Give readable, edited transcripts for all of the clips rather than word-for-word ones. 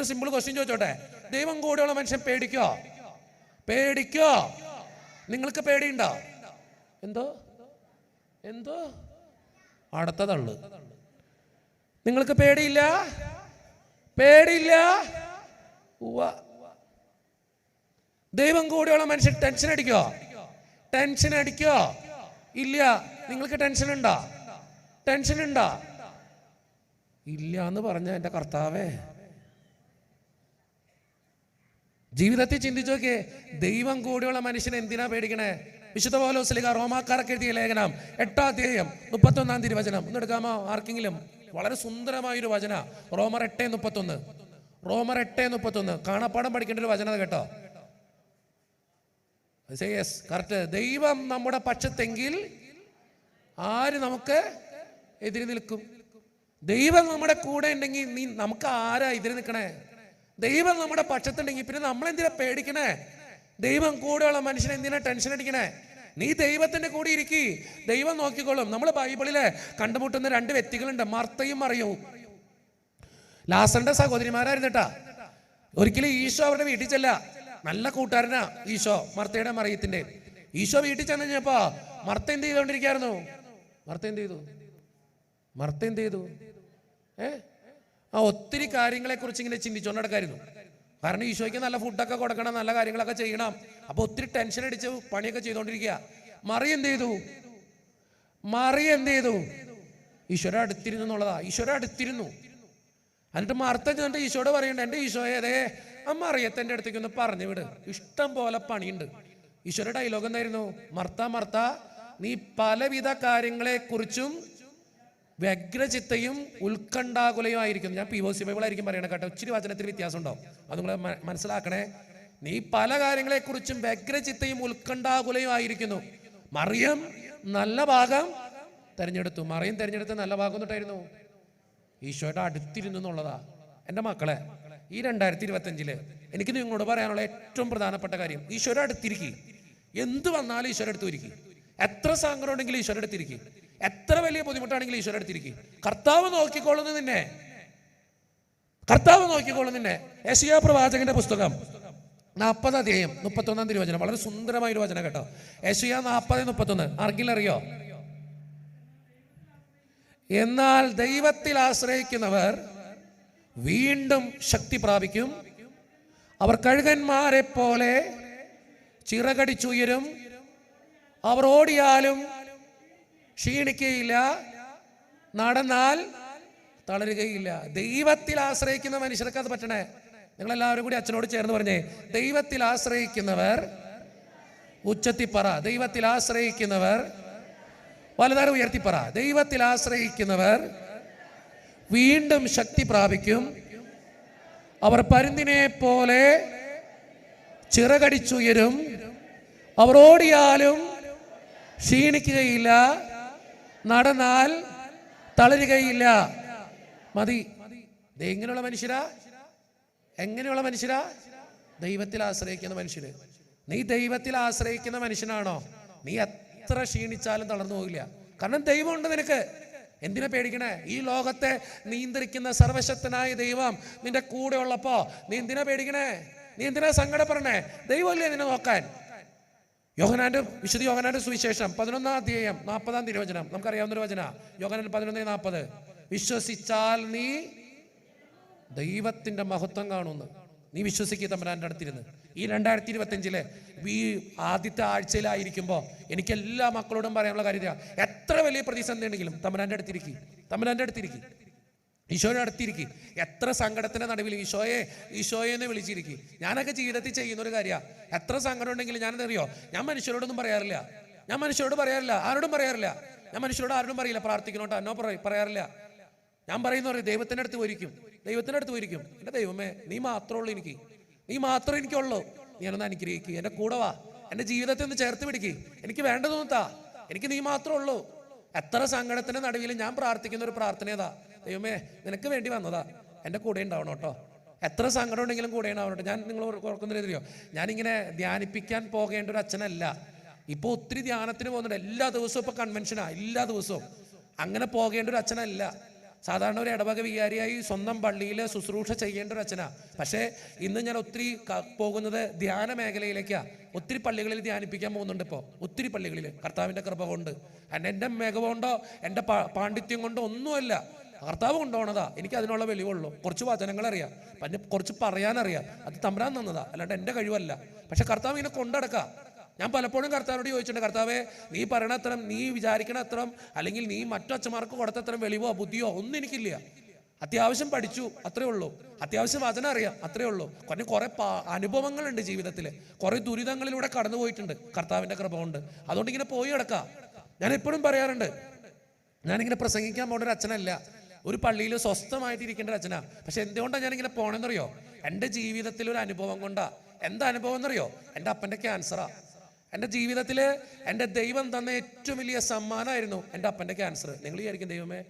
ഞാനൊരു simple question ചോദിച്ചോട്ടെ, ദൈവം കൂടെയുള്ള മനുഷ്യൻ പേടിക്കോ? പേടിക്കോ? നിങ്ങൾക്ക് പേടിയുണ്ടോ? എന്തോ എന്തോ അടുത്തതള്ളു. നിങ്ങൾക്ക് പേടിയില്ല? പേടിയില്ല? ദൈവം കൂടെയുള്ള മനുഷ്യൻ ടെൻഷൻ അടിക്കോ? ടെൻഷൻ അടിക്കോ? ഇല്ല. നിങ്ങൾക്ക് ടെൻഷൻ ഉണ്ടോ? ടെൻഷൻ ഉണ്ടോ? ഇല്ല എന്ന് പറഞ്ഞ എൻ്റെ കർത്താവേ, ജീവിതത്തിൽ ചിന്തിച്ചു നോക്കിയേ, ദൈവം കൂടെയുള്ള മനുഷ്യൻ എന്തിനാ പേടിക്കണേ? വിശുദ്ധ പൗലോസ് റോമാക്കാർക്ക് എഴുതിയ ലേഖനം 8-ാം അധ്യായം 31-ാം തിരുവചനം ഒന്ന് എടുക്കാമോ ആർക്കെങ്കിലും? വളരെ സുന്ദരമായൊരു വചന, റോമർ 8:31. റോമർ 8:31 കാണാപ്പാടം പഠിക്കേണ്ട ഒരു വചനം കേട്ടോ. കറക്റ്റ്. ദൈവം നമ്മുടെ പക്ഷത്തെങ്കിൽ ആര് നമുക്ക് എതിര് നിൽക്കും? ദൈവം നമ്മുടെ കൂടെ ഉണ്ടെങ്കിൽ നമുക്ക് ആരാ എതിര് നിൽക്കണേ? ദൈവം നമ്മുടെ പക്ഷത്തുണ്ടെങ്കിൽ പിന്നെ നമ്മളെന്തിനാ പേടിക്കണേ? ദൈവം കൂടെയുള്ള മനുഷ്യനെ എന്തിനാ ടെൻഷൻ അടിക്കണേ? നീ ദൈവത്തിന്റെ കൂടെ ഇരിക്കി, ദൈവം നോക്കിക്കോളും. നമ്മൾ ബൈബിളിലെ കണ്ടുമുട്ടുന്ന 2 വ്യക്തികളുണ്ട്, മർത്തയും മറിയവും. ലാസറിന്റെ സഹോദരിമാരായിരുന്നിട്ടാ. ഒരിക്കലും ഈശോ അവരുടെ വീട്ടിൽ ചെല്ല, നല്ല കൂട്ടുകാരനാ ഈശോ, മർത്തയുടെ മറിയത്തിന്റെ. ഈശോ വീട്ടിൽ ചെന്ന് കഴിഞ്ഞപ്പോ മർത്ത എന്ത് ചെയ്തോണ്ടിരിക്കായിരുന്നു? മർത്ത എന്ത് ചെയ്തു? ഒത്തിരി കാര്യങ്ങളെ കുറിച്ച് ഇങ്ങനെ ചിന്തിച്ചോണ്ട് നടക്കായിരുന്നു. കാരണം ഈശോയ്ക്ക് നല്ല ഫുഡൊക്കെ കൊടുക്കണം, നല്ല കാര്യങ്ങളൊക്കെ ചെയ്യണം. അപ്പൊ ഒത്തിരി ടെൻഷൻ അടിച്ച് പണിയൊക്കെ ചെയ്തോണ്ടിരിക്കുക. മറിയ എന്ത് ചെയ്തു? ഈശോയുടെ അടുത്തിരുന്നു എന്നുള്ളതാ. ഈശോയുടെ അടുത്തിരുന്നു. എന്നിട്ട് മർത്ത ചെന്നിട്ട് ഈശോയോട് പറയണ്ട, എൻ്റെ ഈശോയെ അതേ മറിയത്തെ എൻ്റെ അടുത്തേക്ക് ഒന്ന് പറഞ്ഞു വിട്, ഇഷ്ടം പോലെ പണിയുണ്ട്. ഈശോയുടെ ഡയലോഗ് എന്തായിരുന്നു? മർത്ത, നീ പലവിധ കാര്യങ്ങളെ കുറിച്ചും വ്യഗ്രചിത്തയും ഉത്കണ്ഠാകുലയും ആയിരിക്കുന്നു. ഞാൻ POC ബൈബിളായിരിക്കും പറയണേ കേട്ടോ, ഇച്ചിരി വചനത്തിന് വ്യത്യാസം ഉണ്ടാവും, അത് നിങ്ങൾ മനസ്സിലാക്കണേ. നീ പല കാര്യങ്ങളെ കുറിച്ചും വ്യഗ്രചിത്തയും ഉത്കണ്ഠാകുലയും ആയിരിക്കുന്നു. മറിയം നല്ല ഭാഗം തെരഞ്ഞെടുത്തു. മറിയം തെരഞ്ഞെടുത്ത നല്ല ഭാഗം എന്നിട്ടായിരുന്നു ഈശോയുടെ അടുത്തിരുന്നു എന്നുള്ളതാ. എൻ്റെ മക്കളെ, ഈ 2025 എനിക്ക് നിങ്ങളോട് പറയാനുള്ള ഏറ്റവും പ്രധാനപ്പെട്ട കാര്യം, ഈശോയുടെ അടുത്തിരിക്കും. എന്ത് വന്നാലും ഈശോയുടെ അടുത്ത് ഇരിക്കും. എത്ര സങ്കടം ഉണ്ടെങ്കിലും ഈശോയുടെ അടുത്തിരിക്കും. എത്ര വലിയ ബുദ്ധിമുട്ടാണെങ്കിലും ഈശോയുടെ അടുത്തിരിക്കും. കർത്താവ് നോക്കിക്കൊള്ളുന്നു നിന്നെ. യെശയ്യാ പ്രവാചകന്റെ പുസ്തകം 40-ാം അധ്യായം 31-ാം തിരുവചനം, വളരെ സുന്ദരമായ ഒരു വചനം കേട്ടോ. യെശയ്യാ 40:31 ആർക്കെങ്കിലും അറിയോ? എന്നാൽ ദൈവത്തിൽ ആശ്രയിക്കുന്നവർ വീണ്ടും ശക്തി പ്രാപിക്കും, അവർ കഴുകന്മാരെ പോലെ ചിറകടിച്ചുയരും, അവർ ഓടിയാലും ക്ഷീണിക്കുകയില്ല, നടന്നാൽ തളരുകയില്ല. ദൈവത്തിൽ ആശ്രയിക്കുന്ന മനുഷ്യർക്ക് അത് പറ്റണേ. നിങ്ങളെല്ലാവരും കൂടി അച്ഛനോട് ചേർന്ന് പറഞ്ഞേ, ദൈവത്തിൽ ആശ്രയിക്കുന്നവർ, ഉച്ചത്തിപ്പറ, ദൈവത്തിൽ ആശ്രയിക്കുന്നവർ, വലുതാരം ഉയർത്തിപ്പറ, ദൈവത്തിൽ ആശ്രയിക്കുന്നവർ വീണ്ടും ശക്തി പ്രാപിക്കും, അവർ പരുന്തിനെ പോലെ ചിറകടിച്ചുയരും, അവർ ഓടിയാലും ക്ഷീണിക്കുകയില്ല, നടന്നാൽ തളരുകയില്ല. മതി. എങ്ങനെയുള്ള മനുഷ്യരാ? ദൈവത്തിൽ ആശ്രയിക്കുന്ന മനുഷ്യര്. നീ ദൈവത്തിൽ ആശ്രയിക്കുന്ന മനുഷ്യനാണോ? നീ എത്ര ക്ഷീണിച്ചാലും തളർന്നു പോകില്ല. കാരണം ദൈവമുണ്ട് നിനക്ക്. എന്തിനാ പേടിക്കണേ? ഈ ലോകത്തെ നിയന്ത്രിക്കുന്ന സർവശക്തനായ ദൈവം നിന്റെ കൂടെ ഉള്ളപ്പോ നീ എന്തിനാ പേടിക്കണേ? നീ എന്തിനാ സങ്കടപ്പെടണേ? ദൈവമല്ലേ നിന്നെ നോക്കാൻ. വിശുദ്ധ യോഹന്നാന്റെ സുവിശേഷം 11-ാം അധ്യായം 40-ാം തിരുവചനം നമുക്കറിയാവുന്നൊരു വചന. യോഹന്നാൻ 11:40 വിശ്വസിച്ചാൽ നീ ദൈവത്തിന്റെ മഹത്വം കാണുന്നു. നീ വിശ്വസിക്കുക തമ്പുരാന്റെ അടുത്തിരുന്ന്. ഈ 2025 ഈ ആദ്യത്തെ ആഴ്ചയിലായിരിക്കുമ്പോൾ എനിക്ക് എല്ലാ മക്കളോടും പറയാനുള്ള കാര്യം, എത്ര വലിയ പ്രതിസന്ധി ഉണ്ടെങ്കിലും തമ്പുരാന്റെ അടുത്തിരിക്കും. ഈശോയുടെ അടുത്തിരിക്കും. എത്ര സങ്കടത്തിന്റെ നടുവിൽ ഈശോയെ എന്ന് വിളിച്ചിരിക്കും. ഞാനൊക്കെ ജീവിതത്തിൽ ചെയ്യുന്നൊരു കാര്യമാണ്. എത്ര സങ്കടം ഉണ്ടെങ്കിലും ഞാനെന്തറിയോ, ഞാൻ മനുഷ്യരോടൊന്നും പറയാറില്ല. ആരോടും പറയാറില്ല. ഞാൻ മനുഷ്യരോട് ആരോടും പറയില്ല. പ്രാർത്ഥിക്കണോട്ടോ എന്നോ പറയാറില്ല. ഞാൻ പറയുന്ന പറയും, ദൈവത്തിന്റെ അടുത്ത് പോയിരിക്കും. എൻ്റെ ദൈവമേ, നീ മാത്രമേ എനിക്കുള്ളൂ. നീ എന്നൊന്ന് അനുഗ്രഹിക്കുക, എൻ്റെ കൂടെ വാ, എൻ്റെ ജീവിതത്തെ ഒന്ന് ചേർത്ത് പിടിക്കുക, എനിക്ക് വേണ്ടതൊന്നും താ, എനിക്ക് നീ മാത്രമേ ഉള്ളൂ. എത്ര സങ്കടത്തിന്റെ നടുവിൽ ഞാൻ പ്രാർത്ഥിക്കുന്ന ഒരു പ്രാർത്ഥനയതാ, ദൈവമേ നിനക്ക് വേണ്ടി വന്നതാ, എൻ്റെ കൂടെ ഉണ്ടാവണം കേട്ടോ. എത്ര സങ്കടം ഉണ്ടെങ്കിലും കൂടെ ഉണ്ടാവണം. ഞാൻ നിങ്ങൾ ഓർക്കുന്നതിയോ, ഞാനിങ്ങനെ ധ്യാനിപ്പിക്കാൻ പോകേണ്ട ഒരു അച്ഛനല്ല. ഇപ്പോൾ ഒത്തിരി ധ്യാനത്തിന് പോകുന്നുണ്ട്. എല്ലാ ദിവസവും ഇപ്പോൾ കൺവെൻഷനാ, എല്ലാ ദിവസവും അങ്ങനെ പോകേണ്ട ഒരു അച്ഛനല്ല. സാധാരണ ഒരു ഇടവക വികാരിയായി സ്വന്തം പള്ളിയിൽ ശുശ്രൂഷ ചെയ്യേണ്ട ഒരു അച്ഛനാ. പക്ഷേ ഇന്ന് ഞാൻ ഒത്തിരി പോകുന്നത് ധ്യാന മേഖലയിലേക്കാണ്. ഒത്തിരി പള്ളികളിൽ ധ്യാനിപ്പിക്കാൻ പോകുന്നുണ്ട് ഇപ്പോൾ, ഒത്തിരി പള്ളികളിൽ കർത്താവിൻ്റെ കൃപ കൊണ്ട്. എൻ്റെ മികവ് കൊണ്ടോ എൻ്റെ പാണ്ഡിത്യം കൊണ്ടോ ഒന്നുമല്ല, കർത്താവ് കൊണ്ടുപോകണതാ. എനിക്ക് അതിനുള്ള വെളിവുള്ളൂ. കുറച്ച് വചനങ്ങളറിയാം, പിന്നെ കുറച്ച് പറയാനറിയാം. അത് തമ്പുരാൻ തന്നതാ, അല്ലാണ്ട് എൻ്റെ കഴിവല്ല. പക്ഷെ കർത്താവ് ഇങ്ങനെ കൊണ്ടടക്കാം. ഞാൻ പലപ്പോഴും കർത്താവിനോട് ചോദിച്ചിട്ടുണ്ട്, കർത്താവേ നീ പറയണ അത്രം, നീ വിചാരിക്കണ അത്രം, അല്ലെങ്കിൽ നീ മറ്റു അച്ഛന്മാർക്ക് കൊടുത്തത്രം വെളിവോ ബുദ്ധിയോ ഒന്നും എനിക്കില്ല. അത്യാവശ്യം പഠിച്ചു, അത്രേ ഉള്ളൂ. അത്യാവശ്യം വചനം അറിയാം, അത്രേ ഉള്ളൂ. കുറെ അനുഭവങ്ങളുണ്ട് ജീവിതത്തിൽ, കുറെ ദുരിതങ്ങളിലൂടെ കടന്നു പോയിട്ടുണ്ട് കർത്താവിൻ്റെ കൃപ കൊണ്ട്. അതുകൊണ്ട് ഇങ്ങനെ പോയി കിടക്കാം. ഞാൻ എപ്പോഴും പറയാറുണ്ട്, ഞാനിങ്ങനെ പ്രസംഗിക്കാൻ പോകേണ്ട ഒരു അച്ഛനല്ല, ഒരു പള്ളിയിൽ സ്വസ്ഥമായിട്ട് ഇരിക്കേണ്ട ഒരു അച്ഛനാ. പക്ഷെ എന്തുകൊണ്ടാണ് ഞാനിങ്ങനെ പോകണമെന്നറിയോ? എൻ്റെ ജീവിതത്തിൽ ഒരു അനുഭവം കൊണ്ടാ. എന്താ അനുഭവം എന്നറിയോ? എൻ്റെ അപ്പൻ്റെ ക്യാൻസറാ. എൻ്റെ ജീവിതത്തിൽ എൻ്റെ ദൈവം തന്ന ഏറ്റവും വലിയ സമ്മാനമായിരുന്നു എൻ്റെ അപ്പൻ്റെ ക്യാൻസർ. നിങ്ങൾ വിചാരിക്കും, ദൈവമേ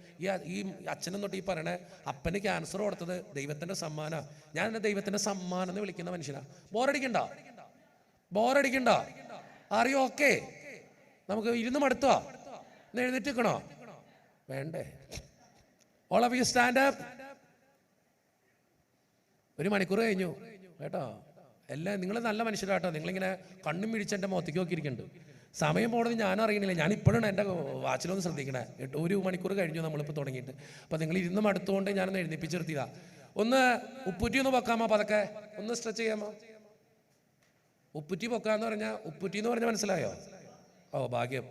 ഈ അച്ഛനും തൊട്ട് ഈ പറയണേ അപ്പന് ക്യാൻസർ കൊടുത്തത് ദൈവത്തിൻ്റെ സമ്മാനമാണ്. ഞാൻ എൻ്റെ ദൈവത്തിൻ്റെ സമ്മാനം എന്ന് വിളിക്കുന്ന മനുഷ്യനാണ്. ബോറടിക്കണ്ട. അറിയോ? ഓക്കെ, നമുക്ക് ഇരുന്ന് മടുത്തോ? ഒന്ന് എഴുന്നേറ്റ് നിൽക്കണോ? വേണ്ടേ? All of you stand up. 1 മണിക്കൂർ കഴിഞ്ഞു കേട്ടോ. എല്ലാം നിങ്ങൾ നല്ല മനുഷ്യരാട്ടോ. നിങ്ങളിങ്ങനെ കണ്ണും പിടിച്ച് എൻ്റെ മുഖത്തേക്ക് നോക്കിയിരിക്കുന്നുണ്ട്. സമയം പോണത് ഞാൻ അറിയണില്ല. ഞാൻ ഇപ്പോഴാണ് എൻ്റെ വാച്ചിലൊന്ന് ശ്രദ്ധിക്കണേ. 1 മണിക്കൂർ കഴിഞ്ഞു നമ്മളിപ്പോൾ തുടങ്ങിയിട്ട്. അപ്പോൾ നിങ്ങൾ ഇരുന്ന് മടുത്തുകൊണ്ട് ഞാനൊന്ന് എഴുന്നേപ്പിച്ചെടുത്തില്ല. ഒന്ന് ഉപ്പുറ്റി ഒന്ന് പൊക്കാമോ? പതൊക്കെ ഒന്ന് സ്ട്രെച്ച് ചെയ്യാമോ? ഉപ്പുറ്റി പൊക്കാന്ന് പറഞ്ഞാൽ, ഉപ്പുറ്റി എന്ന് പറഞ്ഞാൽ മനസ്സിലായോ? ഓ ഭാഗ്യം.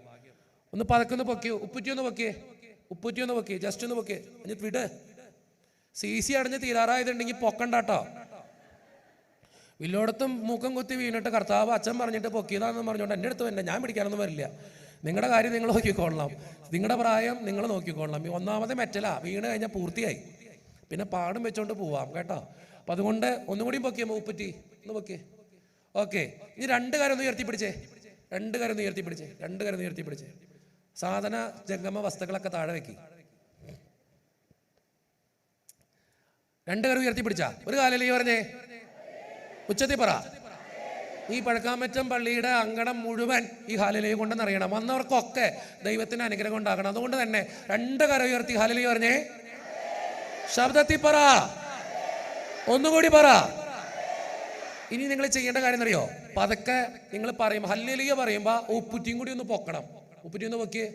ഒന്ന് പതൊക്കെ ഒന്ന് പൊക്കി, ഉപ്പുറ്റി ഒന്ന് പൊക്കി, ജസ്റ്റ് ഒന്ന് പൊക്കി. എന്നിട്ട് വിട്. CC അടഞ്ഞ് തീരാറായതുണ്ടെങ്കിൽ പൊക്കണ്ടാട്ടോ. വില്ലോടത്തും മൂക്കം കുത്തി വീണിട്ട് കർത്താവ് അച്ഛൻ പറഞ്ഞിട്ട് പൊക്കിയതാണെന്ന് പറഞ്ഞുകൊണ്ട് എൻ്റെ അടുത്ത് തന്നെ ഞാൻ പിടിക്കാനൊന്നും വരില്ല. നിങ്ങളുടെ കാര്യം നിങ്ങൾ നോക്കിക്കൊള്ളണം, നിങ്ങളുടെ പ്രായം നിങ്ങൾ നോക്കിക്കൊള്ളണം. ഒന്നാമത്തെ മെറ്റലാ, വീണ് കഴിഞ്ഞാൽ പൂർത്തിയായി, പിന്നെ പാടും വെച്ചോണ്ട് പോവാം കേട്ടോ. അപ്പം അതുകൊണ്ട് ഒന്നുകൂടി പൊക്കിയാൽ ഉപ്പറ്റി ഒന്ന് പൊക്കി. ഓക്കെ, ഇനി 2 കരം ഒന്ന് ഉയർത്തിപ്പിടിച്ചേ. 2 കരം ഉയർത്തിപ്പിടിച്ചേ. സാധന ജംഗമ വസ്തുക്കളൊക്കെ താഴെ വെക്കി. 2 കരം ഉയർത്തിപ്പിടിച്ചാ. ഒരു കാലല്ലേ പറഞ്ഞേ, ഉച്ചത്തിൽ പറ. ഈ പഴക്കാമറ്റം പള്ളിയുടെ അങ്കണം മുഴുവൻ ഈ ഹാലലയെ കൊണ്ടെന്നറിയണം. വന്നവർക്കൊക്കെ ദൈവത്തിന് അനുഗ്രഹം ഉണ്ടാകണം. അതുകൊണ്ട് തന്നെ 2 കരം ഉയർത്തി ഹാലലയെ പറഞ്ഞേ. ശബ്ദത്തിൽ പറ, ഒന്നുകൂടി പറ. ഇനി നിങ്ങൾ ചെയ്യേണ്ട കാര്യം അറിയോ? പതുക്കെ നിങ്ങൾ പറയുമ്പോൾ, ഹല്ലേലൂയ പറയുമ്പോൾ ഉപ്പുറ്റിയും കൂടി ഒന്ന് പൊക്കണം. ഉപ്പുറ്റി ഒന്ന് പൊക്കിയേ.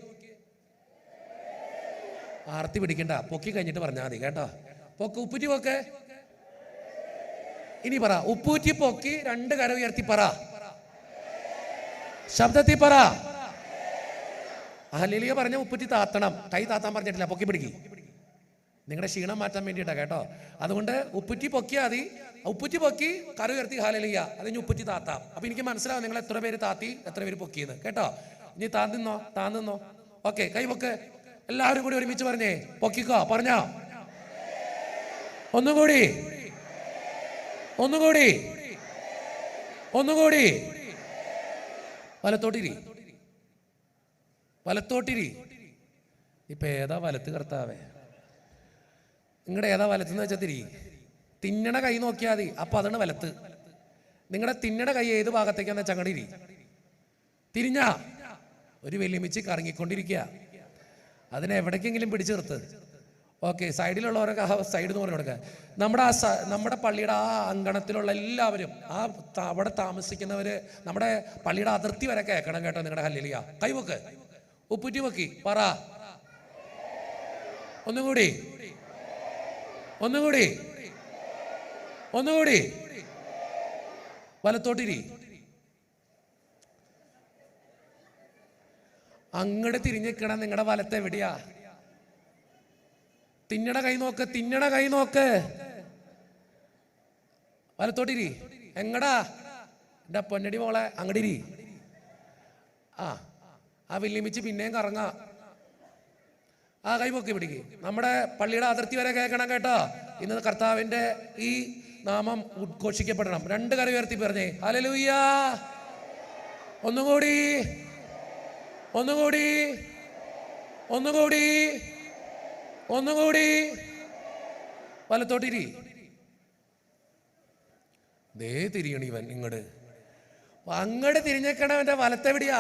ആർത്തി പിടിക്കണ്ട, പൊക്കി കഴിഞ്ഞിട്ട് പറഞ്ഞാൽ മതി കേട്ടോ. ഉപ്പുറ്റി പൊക്കെ. ഇനി പറ, ഉപ്പൂറ്റി പൊക്കി 2 കരം ഉയർത്തി പറ. ശബ്ദത്തിൽ പറ. ഹല്ലേലൂയ പറഞ്ഞ ഉപ്പൂറ്റി താത്തണം. കൈ താത്താൻ പറഞ്ഞിട്ടില്ല, പൊക്കി പിടിക്കി. നിങ്ങളുടെ ക്ഷീണം മാറ്റാൻ വേണ്ടിയിട്ടാണ് കേട്ടോ. അതുകൊണ്ട് ഉപ്പുറ്റി പൊക്കിയാൽ മതി. ഉപ്പുറ്റി പൊക്കി കരം ഉയർത്തി ഹാലലൂയ, അതിന് ഉപ്പുറ്റി താത്താം. അപ്പൊ എനിക്ക് മനസ്സിലാവും നിങ്ങൾ എത്ര പേര് താത്തി എത്ര പേര് പൊക്കിയെന്ന് കേട്ടോ. ഇനി താന്നിന്നോ. ഓക്കെ, കൈ പൊക്ക്. എല്ലാവരും കൂടി ഒരുമിച്ച് പറഞ്ഞേ, പൊക്കിക്കോ. പറഞ്ഞോ? ഒന്നുകൂടി. വലത്തോട്ടിരി. ഇപ്പൊ ഏതാ വലത്ത് കർത്താവേ? നിങ്ങളുടെ ഏതാ വലത്തെന്ന് വെച്ചാൽ തിരി. തിന്നണ കൈ നോക്കിയാൽ മതി, അപ്പൊ അതാണ് വലത്ത്. നിങ്ങളുടെ തിന്നണ കൈ ഏത് ഭാഗത്തേക്കാന്ന് വെച്ചാൽ അങ്ങോട്ട് തിരിഞ്ഞാ ഒരു വെല്ലുമിച്ച് കറങ്ങിക്കൊണ്ടിരിക്കുക. അതിനെ എവിടേക്കെങ്കിലും പിടിച്ചു നിർത്ത്. ഓക്കെ, സൈഡിലുള്ളവരൊക്കെ സൈഡ് എന്ന് പറഞ്ഞു കൊടുക്കുക. നമ്മുടെ പള്ളിയുടെ ആ അങ്കണത്തിലുള്ള എല്ലാവരും, അവിടെ താമസിക്കുന്നവര്, നമ്മുടെ പള്ളിയുടെ അതിർത്തി വരെ കേൾക്കണം കേട്ടോ നിങ്ങളുടെ ഹല്ലേലൂയ. കൈവക്ക്, ഉപ്പുറ്റി വെക്കി പറ. ഒന്നുകൂടി. വലത്തോട്ടിരി. അങ്ങോട്ട് തിരിഞ്ഞിക്കണം. നിങ്ങളുടെ വലത്ത് എവിടെയാ? തിന്നണ കൈ നോക്ക്. വലത്തോട്ടിരി. എങ്ങടാ എൻ്റെ പൊന്നടി മോളെ? അങ്ങടിരി. ആ വില്ലിമിച്ച് പിന്നെയും കറങ്ങാ. ആ കൈ പൊക്കി പിടിക്ക്. നമ്മുടെ പള്ളിയുടെ അതിർത്തി വരെ കേൾക്കണം കേട്ടോ. ഇന്ന് കർത്താവിന്റെ ഈ നാമം ഉദ്ഘോഷിക്കപ്പെടണം. 2 കരം ഉയർത്തി പറഞ്ഞേ ഹല്ലേലൂയ. ഒന്നുകൂടി. വലത്തോട്ടിരി. ദേ തിരിയണിവൻ ഇങ്ങോട്ട്. അങ്ങോട്ട് തിരിഞ്ഞേക്കണവന്റെ വലത്തെവിടെയാ?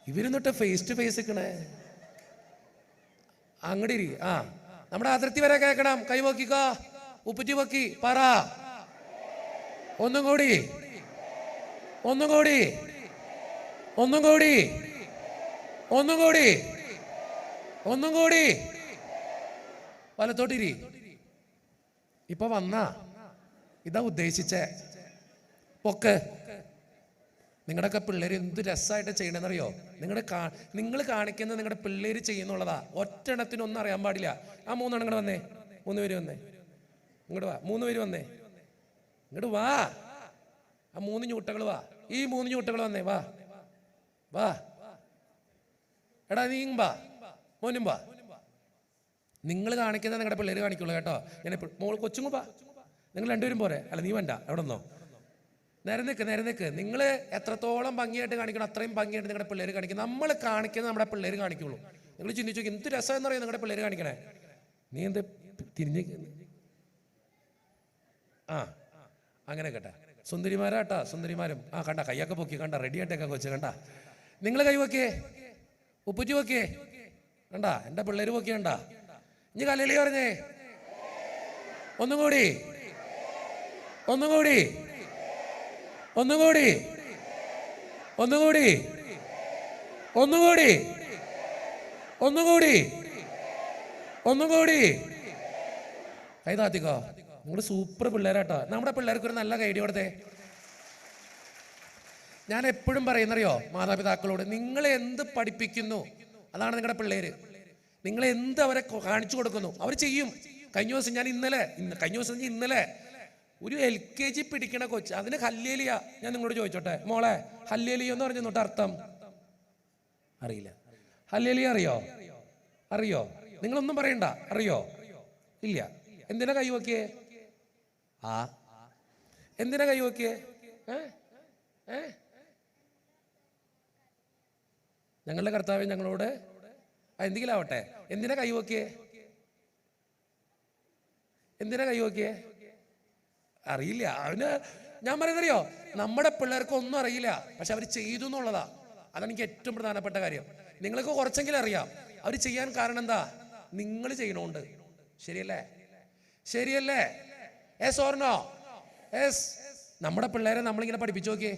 ഇവരിന്നിട്ട് ഫേസ് ടു ഫേസ് നിൽക്കണേ. അങ്ങടിരി. നമ്മുടെ അതിർത്തി വരെ കേൾക്കണം. കൈ പൊക്കിക്കോ, ഉപ്പുറ്റി പൊക്കി പറ. ഒന്നും കൂടി, ഒന്നും കൂടി, ഒന്നും കൂടി, ഒന്നും കൂടി, ഒന്നും കൂടി. വലത്തോട്ടിരി. ഇപ്പൊ വന്നാ ഇതാ ഉദ്ദേശിച്ചേ. പൊക്ക്. നിങ്ങളുടെയൊക്കെ പിള്ളേർ എന്ത് രസമായിട്ട് ചെയ്യണമെന്നറിയോ? നിങ്ങൾ കാണിക്കുന്നത് നിങ്ങളുടെ പിള്ളേർ ചെയ്യുന്നുള്ളതാ. ഒറ്റെണ്ണത്തിനൊന്നും അറിയാൻ പാടില്ല. ആ 3 എണ്ണം ഇങ്ങോട്ട് വന്നേ, 3 പേര് വന്നേ, ഇങ്ങോട്ട് വാ. 3 പേര് വന്നേ, ഇങ്ങോട്ട് വാ. ആ 3 ഞൂട്ടകൾ വാ. ഈ 3 ഞൂട്ടകൾ വന്നേ, വാ വാ. എടാ നീ വാ, മോനും വാ. നിങ്ങൾ കാണിക്കുന്നത് നിങ്ങളുടെ പിള്ളേർ കാണിക്കുള്ളൂ കേട്ടോ. ഞാൻ മോൾ കൊച്ചുങ്ങ വാ. നിങ്ങൾ രണ്ടുപേരും പോരെ? അല്ല നീ വേണ്ട, എവിടെ നിന്നോ. നേരെ നിൽക്ക്. നിങ്ങൾ എത്രത്തോളം ഭംഗിയായിട്ട് കാണിക്കണം അത്രയും ഭംഗിയായിട്ട് നിങ്ങളുടെ പിള്ളേർ കാണിക്കും. നമ്മൾ കാണിക്കുന്നത് നമ്മുടെ പിള്ളേർ കാണിക്കുള്ളൂ. നിങ്ങൾ ചിന്തിച്ചു നോക്കി, എന്ത് രസമെന്ന് അറിയാം നിങ്ങളുടെ പിള്ളേർ കാണിക്കണേ. നീ എന്ത് തിരിഞ്ഞ് അങ്ങനെ കേട്ടാ. സുന്ദരിമാരാട്ടാ, സുന്ദരിമാരും. കണ്ട കൈയൊക്കെ പൊക്കി, കണ്ട റെഡി ആയിട്ടൊക്കെ കൊച്ചു കണ്ട. നിങ്ങൾ കൈ പൊക്കിയേ, ഉപ്പുറ്റി പൊക്കിയേ, കണ്ട എൻ്റെ പിള്ളേർ പൊക്കി. കണ്ട ഇനി കല്ലേലി പറഞ്ഞേ. ഒന്നും കൂടി, ഒന്നും കൂടി, ഒന്നും കൂടി, ഒന്നും കൂടി, ഒന്നും കൂടി, ഒന്നും കൂടി, ഒന്നും കൂടി. കൈ താത്തിക്കോ. നിങ്ങൾ സൂപ്പർ പിള്ളേരാട്ടോ. നമ്മുടെ പിള്ളേർക്ക് ഒരു നല്ല ഐഡിയ കൊടുത്തേ. ഞാൻ എപ്പോഴും പറയുന്നറിയോ മാതാപിതാക്കളോട്, നിങ്ങൾ എന്ത് പഠിപ്പിക്കുന്നു അതാണ് നിങ്ങളുടെ പിള്ളേര്. നിങ്ങൾ എന്ത് അവരെ കാണിച്ചു കൊടുക്കുന്നു അവർ ചെയ്യും. കഴിഞ്ഞ ദിവസം ഇന്നലെ ഒരു LKG പിടിക്കണ കൊച്ച്, അതിന് ഹല്ലേലിയ. ഞാൻ നിങ്ങളോട് ചോദിച്ചോട്ടെ മോളെ, ഹല്ലേലിയ എന്ന് പറഞ്ഞു തൊട്ട് അർത്ഥം അറിയില്ല. ഹല്ലേലിയ അറിയോ? നിങ്ങളൊന്നും പറയണ്ട. അറിയോ? ഇല്ല. എന്തിനാ കൈ നോക്കിയേ? എന്തിനാ കൈ നോക്കിയേ? ഞങ്ങളുടെ കർത്താവ് ഞങ്ങളോട് എന്തെങ്കിലും ആവട്ടെ. എന്തിനാ കൈ നോക്കിയേ? അറിയില്ല. ഞാൻ പറയുന്നറിയോ, നമ്മുടെ പിള്ളേർക്ക് ഒന്നും അറിയില്ല, പക്ഷെ അവർ ചെയ്തു എന്നുള്ളതാ. അതാണ് എനിക്ക് ഏറ്റവും പ്രധാനപ്പെട്ട കാര്യം. നിങ്ങൾക്ക് കുറച്ചെങ്കിലും അറിയാം. അവർ ചെയ്യാൻ കാരണം എന്താ? നിങ്ങൾ ചെയ്യണോണ്ട്. ശരിയല്ലേ? Yes or no? യെസ്. നമ്മുടെ പിള്ളേരെ നമ്മളിങ്ങനെ പഠിപ്പിച്ചു നോക്കിയേ.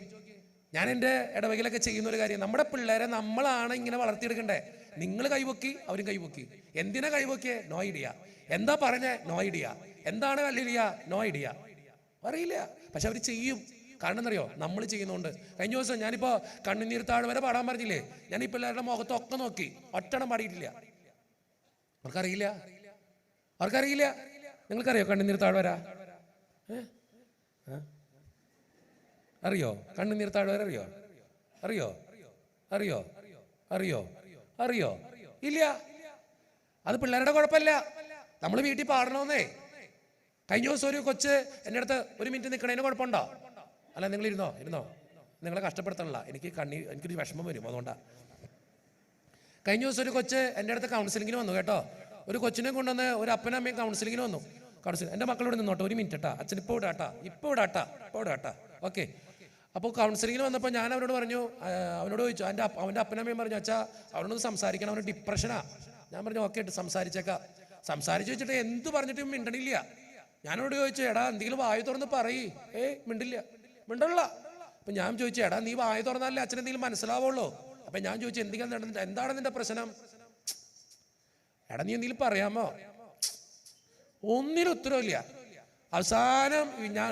ഞാൻ എൻ്റെ ഇടവകയിലൊക്കെ ചെയ്യുന്ന ഒരു കാര്യം, നമ്മുടെ പിള്ളേരെ നമ്മളാണ് ഇങ്ങനെ വളർത്തിയെടുക്കണ്ടേ. നിങ്ങൾ കൈവക്കി, അവരും കൈവക്കി. എന്തിനാ കൈവക്കിയേ? No idea. എന്താ പറഞ്ഞേ? No idea. എന്താണ് കല്ലിയ? No idea. അറിയില്ല, പക്ഷെ അവർ ചെയ്യും. കാരണം എന്നറിയോ, നമ്മൾ ചെയ്യുന്നുണ്ട്. കഴിഞ്ഞ ദിവസം ഞാനിപ്പോൾ കണ്ണുനീർ താഴ്വര പാടാൻ പറഞ്ഞില്ലേ, ഞാൻ ഈ പിള്ളേരുടെ മുഖത്തൊക്കെ നോക്കി, ഒറ്റണം പാടിയിട്ടില്ല. അവർക്കറിയില്ല. നിങ്ങൾക്കറിയോ കണ്ണുനീർ താഴ്വര? അറിയോ കണ്ണുനീർ താഴ്വര? അറിയോ? ഇല്ല. അത് പിള്ളേരുടെ കുഴപ്പമില്ല, നമ്മൾ വീട്ടിൽ പാടണമെന്നേ. കഴിഞ്ഞ ദിവസം ഒരു കൊച്ച് എൻ്റെ അടുത്ത് 1 മിനിറ്റ് നിൽക്കണതിന് കുഴപ്പമുണ്ടോ? അല്ല, നിങ്ങൾ ഇരുന്നോ. നിങ്ങളെ കഷ്ടപ്പെടുത്തണല്ല, എനിക്കൊരു വിഷമം വരും, അതുകൊണ്ടാണ്. കഴിഞ്ഞ ദിവസം ഒരു കൊച്ച് എൻ്റെ അടുത്ത് കൗൺസിലിങ്ങിന് വന്നു കേട്ടോ. ഒരു കൊച്ചിനെ കൊണ്ടുവന്ന് ഒരു അപ്പനും അമ്മയും കൗൺസിലിങ്ങിന് വന്നു. എൻ്റെ മക്കളോട് നിന്നോട്ടെ 1 മിനിറ്റ് കേട്ടാ. അച്ഛൻ ഇപ്പോൾ ഇടാട്ടാ. ഓക്കെ. അപ്പോൾ കൗൺസിലിങ്ങിന് വന്നപ്പോൾ ഞാൻ അവനോട് ചോദിച്ചു, അവൻ്റെ അപ്പനമ്മയും പറഞ്ഞു, അച്ഛാ അവനോട് സംസാരിക്കണം, അവന് ഡിപ്രഷനാ. ഞാൻ പറഞ്ഞു ഓക്കെ സംസാരിച്ചു വെച്ചിട്ട് എന്ത് പറഞ്ഞിട്ടും മിണ്ടണില്ല. ഞാനോട് ചോദിച്ചു, എടാ എന്തെങ്കിലും വായു തുറന്ന് പറയ്. മിണ്ടല്ല. അപ്പം ഞാൻ ചോദിച്ചു, എടാ നീ വായു തുറന്നാലേ അച്ഛൻ എന്തെങ്കിലും മനസ്സിലാവുള്ളൂ. അപ്പം ഞാൻ ചോദിച്ചു, എന്താണ് നിന്റെ പ്രശ്നം? എടാ നീ എന്തെങ്കിലും പറയാമോ? ഒന്നിനും ഉത്തരവില്ല. അവസാനം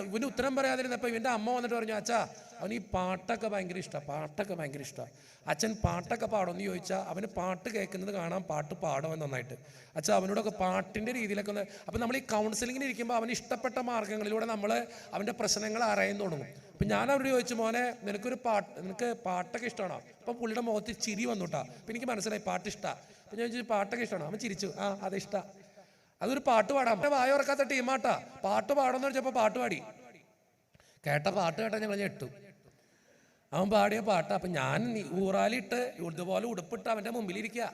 ഇവന് ഉത്തരം പറയാതിരുന്നപ്പോൾ ഇവൻ്റെ അമ്മ വന്നിട്ട് പറഞ്ഞു, അച്ഛാ അവന് ഈ പാട്ടൊക്കെ ഭയങ്കര ഇഷ്ടമാണ്. അച്ഛൻ പാട്ടൊക്കെ പാടുമെന്ന് ചോദിച്ചാൽ അവന് പാട്ട് കേൾക്കുന്നത് കാണാം, പാട്ട് പാടുമെന്ന് നന്നായിട്ട്. അച്ഛാ അവനോടൊക്കെ പാട്ടിൻ്റെ രീതിയിലൊക്കെ ഒന്ന്. അപ്പം നമ്മൾ ഈ കൗൺസിലിങ്ങിന് ഇരിക്കുമ്പോൾ അവന് ഇഷ്ടപ്പെട്ട മാർഗ്ഗങ്ങളിലൂടെ നമ്മൾ അവൻ്റെ പ്രശ്നങ്ങൾ അറിയാൻ തുടങ്ങും. അപ്പം ഞാൻ അവരോട് ചോദിച്ചു, മോനെ നിനക്ക് പാട്ടൊക്കെ ഇഷ്ടമാണോ? അപ്പം പുള്ളിയുടെ മുഖത്ത് ചിരി വന്നുട്ടാ. അപ്പം എനിക്ക് മനസ്സിലായി പാട്ട് ഇഷ്ടമാണ്. അപ്പം ഞാൻ ചോദിച്ചു പാട്ടൊക്കെ ഇഷ്ടമാണോ? അവൻ ചിരിച്ചു, അത് ഇഷ്ടമാണ്. അതൊരു പാട്ട് പാടാം. വായ ഉറക്കാത്ത ടീമാട്ടാ. പാട്ട് പാടുമെന്ന് വെച്ചപ്പോൾ പാട്ട് പാടി. പാട്ട് കേട്ടാ ഞങ്ങൾ ഞെട്ടു. അവൻ പാടിയ പാട്ടാ. അപ്പം ഞാൻ ഊറാലിട്ട് ഇതുപോലെ ഉടുപ്പിട്ട് അവൻ്റെ മുമ്പിലിരിക്കുക.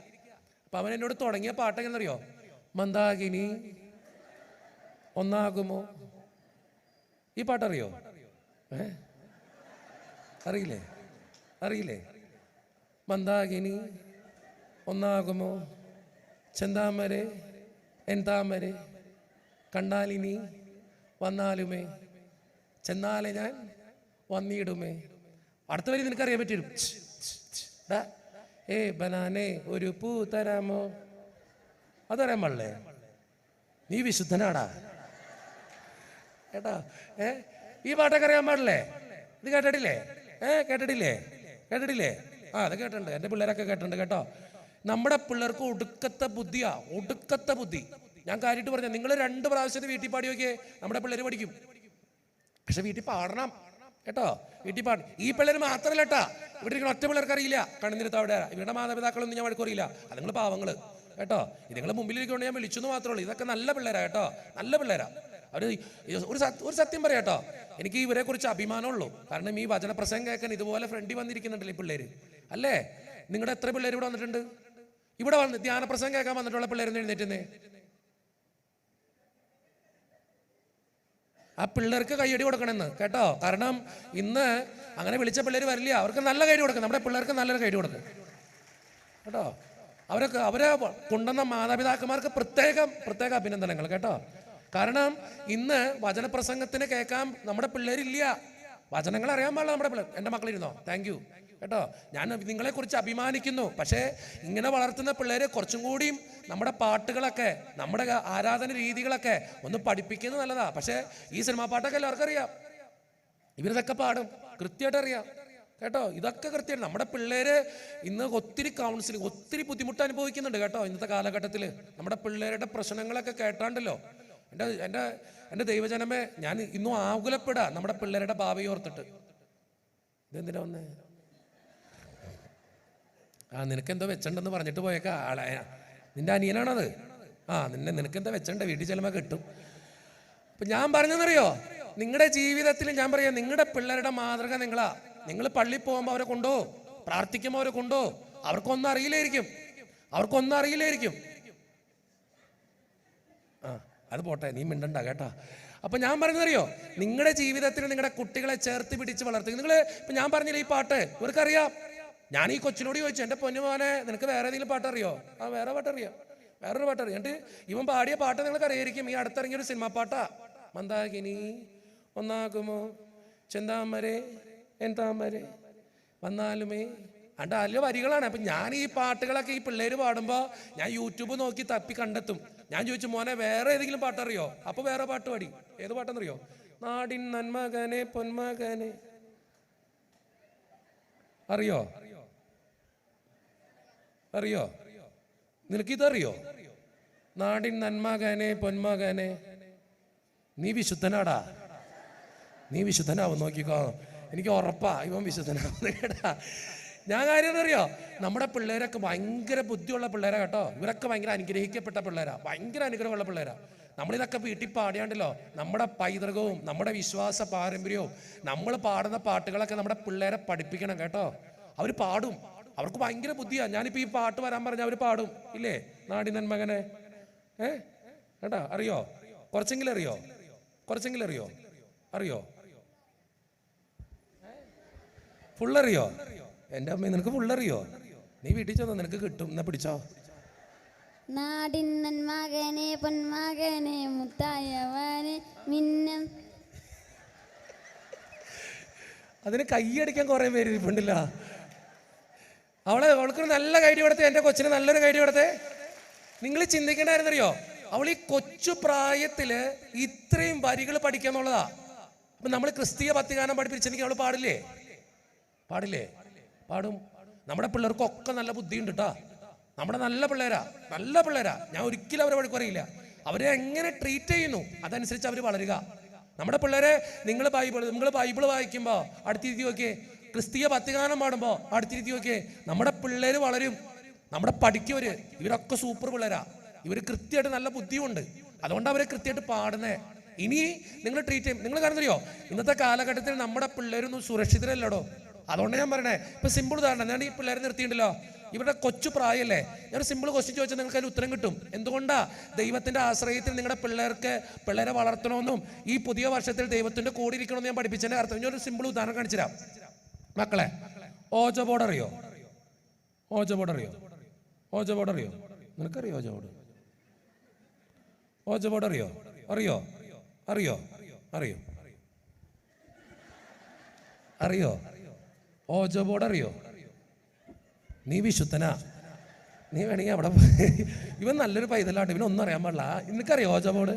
അപ്പം അവൻ എന്നോട് തുടങ്ങിയ പാട്ട് എങ്ങനെന്നറിയോ? മന്ദാകിനി ഒന്നാകുമോ. ഈ പാട്ടറിയോ? അറിയില്ലേ? മന്ദാകിനി ഒന്നാകുമോ, ചെന്താമരെ എൻ താമരെ കണ്ടാലിനി വന്നാലുമേ ചെന്നാലെ ഞാൻ വന്നിടുമേ. അടുത്ത വരി നിനക്കറിയാൻ പറ്റും. ബനാനെ ഒരു പൂ തരാമോ, അതറിയാൻ പാടില്ലേ? നീ വിശുദ്ധനാടാ കേട്ടോ. ഈ പാട്ടൊക്കെ അറിയാൻ പാടില്ലേ? ഇത് കേട്ടിട്ടില്ലേ? കേട്ടിട്ടില്ലേ? അത് കേട്ടിട്ടുണ്ട്. എൻ്റെ പിള്ളേരൊക്കെ കേട്ടിട്ടുണ്ട് കേട്ടോ. നമ്മുടെ പിള്ളേർക്ക് ഒടുക്കത്തെ ബുദ്ധി. ഞാൻ കാര്യമായിട്ട് പറഞ്ഞ, നിങ്ങൾ 2 പ്രാവശ്യത്തെ വീട്ടിൽ പാടി നോക്കിയേ, നമ്മുടെ പിള്ളേർ പഠിക്കും. പക്ഷെ വീട്ടിൽ പാടണം കേട്ടോ, വീട്ടിൽ പാടണം. ഈ പിള്ളേർ മാത്രമല്ല കേട്ടാ, ഇവിടെ ഇരിക്കുന്ന ഒറ്റ പിള്ളേർക്ക് അറിയില്ല കണ്ണുനിരുത്ത അവിടെ. ഇവരുടെ മാതാപിതാക്കളൊന്നും ഞാൻ വഴക്കറിയില്ല. അത് നിങ്ങൾ പാവങ്ങള് കേട്ടോ. ഇതുങ്ങളെ മുമ്പിലിരിക്കൊണ്ട് ഞാൻ വിളിച്ചെന്ന് മാത്രമേ ഉള്ളൂ. ഇതൊക്കെ നല്ല പിള്ളേരാ കേട്ടോ, നല്ല പിള്ളേരാ. അവർ ഒരു സത്യം പറയാം കേട്ടോ, എനിക്ക് ഇവരെ കുറിച്ച് അഭിമാനമുള്ളൂ. കാരണം ഈ വചനപ്രസംഗം കേൾക്കാൻ ഇതുപോലെ ഫ്രണ്ടിൽ വന്നിരിക്കുന്നുണ്ടല്ലോ ഈ പിള്ളേര്, അല്ലേ? നിങ്ങളുടെ എത്ര പിള്ളേർ ഇവിടെ വന്നിട്ടുണ്ട്? ഇവിടെ വന്ന് ധ്യാനപ്രസംഗം കേൾക്കാൻ വന്നിട്ടുള്ള പിള്ളേരെന്ന് എഴുന്നേറ്റുന്നേ. ആ പിള്ളേർക്ക് കൈയടി കൊടുക്കണമെന്ന് കേട്ടോ. കാരണം ഇന്ന് അങ്ങനെ വിളിച്ച പിള്ളേർ വരില്ല. അവർക്ക് നല്ല കൈയടി കൊടുക്കും. നമ്മുടെ പിള്ളേർക്ക് നല്ലൊരു കൈയടി കൊടുക്കും കേട്ടോ. അവരെ കൊണ്ടുവന്ന മാതാപിതാക്കന്മാർക്ക് പ്രത്യേക അഭിനന്ദനങ്ങൾ കേട്ടോ. കാരണം ഇന്ന് വചനപ്രസംഗത്തിന് കേൾക്കാൻ നമ്മുടെ പിള്ളേരില്ല. വചനങ്ങൾ അറിയാൻ പാടില്ല നമ്മുടെ പിള്ളേർ. എൻ്റെ മക്കളിരുന്നോ? താങ്ക് യു കേട്ടോ. ഞാൻ നിങ്ങളെക്കുറിച്ച് അഭിമാനിക്കുന്നു. പക്ഷേ ഇങ്ങനെ വളർത്തുന്ന പിള്ളേരെ കുറച്ചും കൂടിയും നമ്മുടെ പാട്ടുകളൊക്കെ, നമ്മുടെ ആരാധന രീതികളൊക്കെ ഒന്ന് പഠിപ്പിക്കുന്നത് നല്ലതാ. പക്ഷേ ഈ സിനിമാ പാട്ടൊക്കെ എല്ലാവർക്കും അറിയാം. ഇവരിതൊക്കെ പാടും, കൃത്യമായിട്ട് അറിയാം കേട്ടോ. ഇതൊക്കെ കൃത്യമായിട്ട് നമ്മുടെ പിള്ളേര് ഇന്ന് ഒത്തിരി കൗൺസിലിംഗ്, ഒത്തിരി ബുദ്ധിമുട്ട് അനുഭവിക്കുന്നുണ്ട് കേട്ടോ. ഇന്നത്തെ കാലഘട്ടത്തിൽ നമ്മുടെ പിള്ളേരുടെ പ്രശ്നങ്ങളൊക്കെ കേട്ടാണ്ടല്ലോ. എൻ്റെ ദൈവജനമേ, ഞാൻ ഇന്നും ആകുലപ്പെടാ നമ്മുടെ പിള്ളേരുടെ ഭാവി ഓർത്തിട്ട്. ഇതെന്തിനാ വന്നേ? നിനക്കെന്തോ വെച്ചണ്ടെന്ന് പറഞ്ഞിട്ട് പോയേക്കാ ആളെ. നിന്റെ അനിയനാണത്. നിനക്കെന്താ വെച്ചണ്ട? വീട്ടിൽ ചെല്ലുമ്പോൾ കിട്ടും. അപ്പൊ ഞാൻ പറഞ്ഞെന്നറിയോ, നിങ്ങളുടെ ജീവിതത്തിൽ ഞാൻ പറയാം, നിങ്ങളുടെ പിള്ളേരുടെ മാതൃക നിങ്ങളാ. നിങ്ങൾ പള്ളിയിൽ പോകുമ്പോൾ അവരെ കൊണ്ടോ, പ്രാർത്ഥിക്കുമ്പോൾ അവരെ കൊണ്ടോ. അവർക്കൊന്നും അറിയില്ലായിരിക്കും. അത് പോട്ടെ, നീ മിണ്ടണ്ട കേട്ടോ. അപ്പൊ ഞാൻ പറഞ്ഞറിയോ, നിങ്ങളുടെ ജീവിതത്തിൽ നിങ്ങളുടെ കുട്ടികളെ ചേർത്ത് പിടിച്ച് വളർത്തുക. ഇപ്പൊ ഞാൻ പറഞ്ഞില്ല ഈ പാട്ട് ഇവർക്കറിയാം. ഞാൻ ഈ കൊച്ചിനോട് ചോദിച്ചു, എൻ്റെ പൊന്നുമോനെ നിനക്ക് വേറെ ഏതെങ്കിലും പാട്ടറിയോ? വേറൊരു പാട്ടറിയാം. എന്നിട്ട് ഇവൻ പാടിയ പാട്ട് നിങ്ങൾക്ക് അറിയായിരിക്കും. ഈ അടുത്തിറങ്ങിയൊരു സിനിമാ പാട്ടാ, മന്ദാകിനി ഒന്നാകുമോ ചെന്താമരെ എൻ താമരെ വന്നാലുമേ. അതിലെ വരികളാണ്. അപ്പൊ ഞാൻ ഈ പാട്ടുകളൊക്കെ ഈ പിള്ളേര് പാടുമ്പോ ഞാൻ യൂട്യൂബ് നോക്കി തപ്പി കണ്ടെത്തും. ഞാൻ ചോദിച്ചു, മോനെ വേറെ ഏതെങ്കിലും പാട്ടറിയോ? അപ്പൊ വേറെ പാട്ട് പാടി. ഏത് പാട്ടെന്നറിയോ? നാടിൻ നന്മകനെ പൊന്മകനെ. അറിയോ? നിനക്കിതറിയോ? നാടിൻ നന്മകനെ പൊന്മകനെ. നീ വിശുദ്ധനാടാ, നീ വിശുദ്ധനാവും. നോക്കിക്കോ, എനിക്ക് ഉറപ്പാ ഇവൻ വിശുദ്ധനാവും കേട്ടാ. ഞാൻ കാര്യം അറിയോ, നമ്മുടെ പിള്ളേരൊക്കെ ഭയങ്കര ബുദ്ധിയുള്ള പിള്ളേരാ കേട്ടോ. ഇവരൊക്കെ ഭയങ്കര അനുഗ്രഹിക്കപ്പെട്ട പിള്ളേരാ, ഭയങ്കര അനുഗ്രഹമുള്ള പിള്ളേരാ. നമ്മളിതൊക്കെ വീട്ടിൽ പാടിയാണ്ടല്ലോ, നമ്മുടെ പൈതൃകവും നമ്മുടെ വിശ്വാസ പാരമ്പര്യവും നമ്മൾ പാടുന്ന പാട്ടുകളൊക്കെ നമ്മുടെ പിള്ളേരെ പഠിപ്പിക്കണം കേട്ടോ. അവർ പാടും, അവർക്ക് ഭയങ്കര ബുദ്ധിയാ. ഞാനിപ്പോ ഈ പാട്ട് വരാൻ പറഞ്ഞാൽ അവർ പാടും ഇല്ലേ? നാടിൻ നന്മകനെ കേട്ടാ. അറിയോ? കുറച്ചെങ്കിലും അറിയോ? ഫുള്ളറിയോ? എൻ്റെ അമ്മ, നിനക്ക് ഫുള്ളറിയോ? നീ വീട്ടിൽ ചെന്നോ, നിനക്ക് കിട്ടും. എന്നാ പിടിച്ചോ. നാടിൻ നന്മകനെ പൊന്മകനെ മുത്തായവനെ മിന്നം. അതിന് കൈയടിക്കാൻ കുറെ പേര് ഇരിപ്പുണ്ടല്ല. അവൾക്ക് നല്ല കൈഡി കൊടുത്തേ, എൻ്റെ കൊച്ചിന് നല്ലൊരു കൈഡി കൊടുത്തേ. നിങ്ങൾ ചിന്തിക്കേണ്ടായിരുന്നറിയോ, അവൾ ഈ കൊച്ചു പ്രായത്തില് ഇത്രയും വരികൾ പഠിക്കാന്നുള്ളതാ. അപ്പൊ നമ്മൾ ക്രിസ്തീയ ഭക്തിഗാനം പഠിപ്പിച്ചെങ്കിൽ അവള് പാടില്ലേ? പാടും. നമ്മുടെ പിള്ളേർക്കൊക്കെ നല്ല ബുദ്ധിയുണ്ട് കേട്ടോ. നമ്മുടെ നല്ല പിള്ളേരാ. ഞാൻ ഒരിക്കലും അവരെ വഴക്കറിയില്ല. അവരെ എങ്ങനെ ട്രീറ്റ് ചെയ്യുന്നു അതനുസരിച്ച് അവർ വളരുക. നമ്മുടെ പിള്ളേരെ നിങ്ങൾ ബൈബിൾ വായിക്കുമ്പോൾ അടുത്തിരുത്തി നോക്കിയേ, ക്രിസ്തീയ ഭക്തിഗാനം പാടുമ്പോൾ അടുത്തിരുത്തി നോക്കിയേ, നമ്മുടെ പിള്ളേര് വളരും, നമ്മുടെ പഠിക്കവര്. ഇവരൊക്കെ സൂപ്പർ പിള്ളേരാ. ഇവർ കൃത്യമായിട്ട് നല്ല ബുദ്ധിയുണ്ട്. അതുകൊണ്ട് അവരെ കൃത്യമായിട്ട് പാടുന്നേ. ഇനി നിങ്ങൾ ട്രീറ്റ് ചെയ്യും. നിങ്ങൾ കാരണം അറിയോ, ഇന്നത്തെ കാലഘട്ടത്തിൽ നമ്മുടെ പിള്ളേരൊന്നും സുരക്ഷിതരല്ലടോ. അതുകൊണ്ട് ഞാൻ പറയണേ, ഇപ്പൊ സിമ്പിൾ ഉദാഹരണം, ഞാൻ ഈ പിള്ളേരെ നിർത്തിയിട്ടുണ്ടല്ലോ, ഇവരുടെ കൊച്ചു പ്രായമല്ലേ. ഞാൻ സിമ്പിൾ ക്വസ്റ്റ്യൻ ചോദിച്ചാൽ നിങ്ങൾക്ക് അതിന് ഉത്തരം കിട്ടും. എന്തുകൊണ്ടാ ദൈവത്തിന്റെ ആശ്രയത്തിൽ നിങ്ങളുടെ പിള്ളേരെ വളർത്തണമെന്നും ഈ പുതിയ വർഷത്തിൽ ദൈവത്തിന്റെ കൂടെ ഇരിക്കണമെന്ന് ഞാൻ പഠിപ്പിച്ചതിന്റെ അർത്ഥം. ഞാനൊരു സിമ്പിൾ ഉദാഹരണം കാണിച്ചുതരാം. മക്കളെ, ഓജോ ബോർഡ് അറിയോ? നിനക്കറിയോ ഓജോ ബോർഡ്? ഓജോ ബോർഡ് അറിയോ? അറിയോ? അറിയോ? അറിയോ? അറിയോ? ഓജോ ബോർഡ് അറിയോ? നീ വിശുദ്ധനാ, നീ വേണമെങ്കിൽ അവിടെ ഇവൻ നല്ലൊരു പൈതലാട്ട്, ഇവനൊന്നും അറിയാൻ പാടില്ല. നിനക്കറിയോ ഓജോ ബോർഡ്?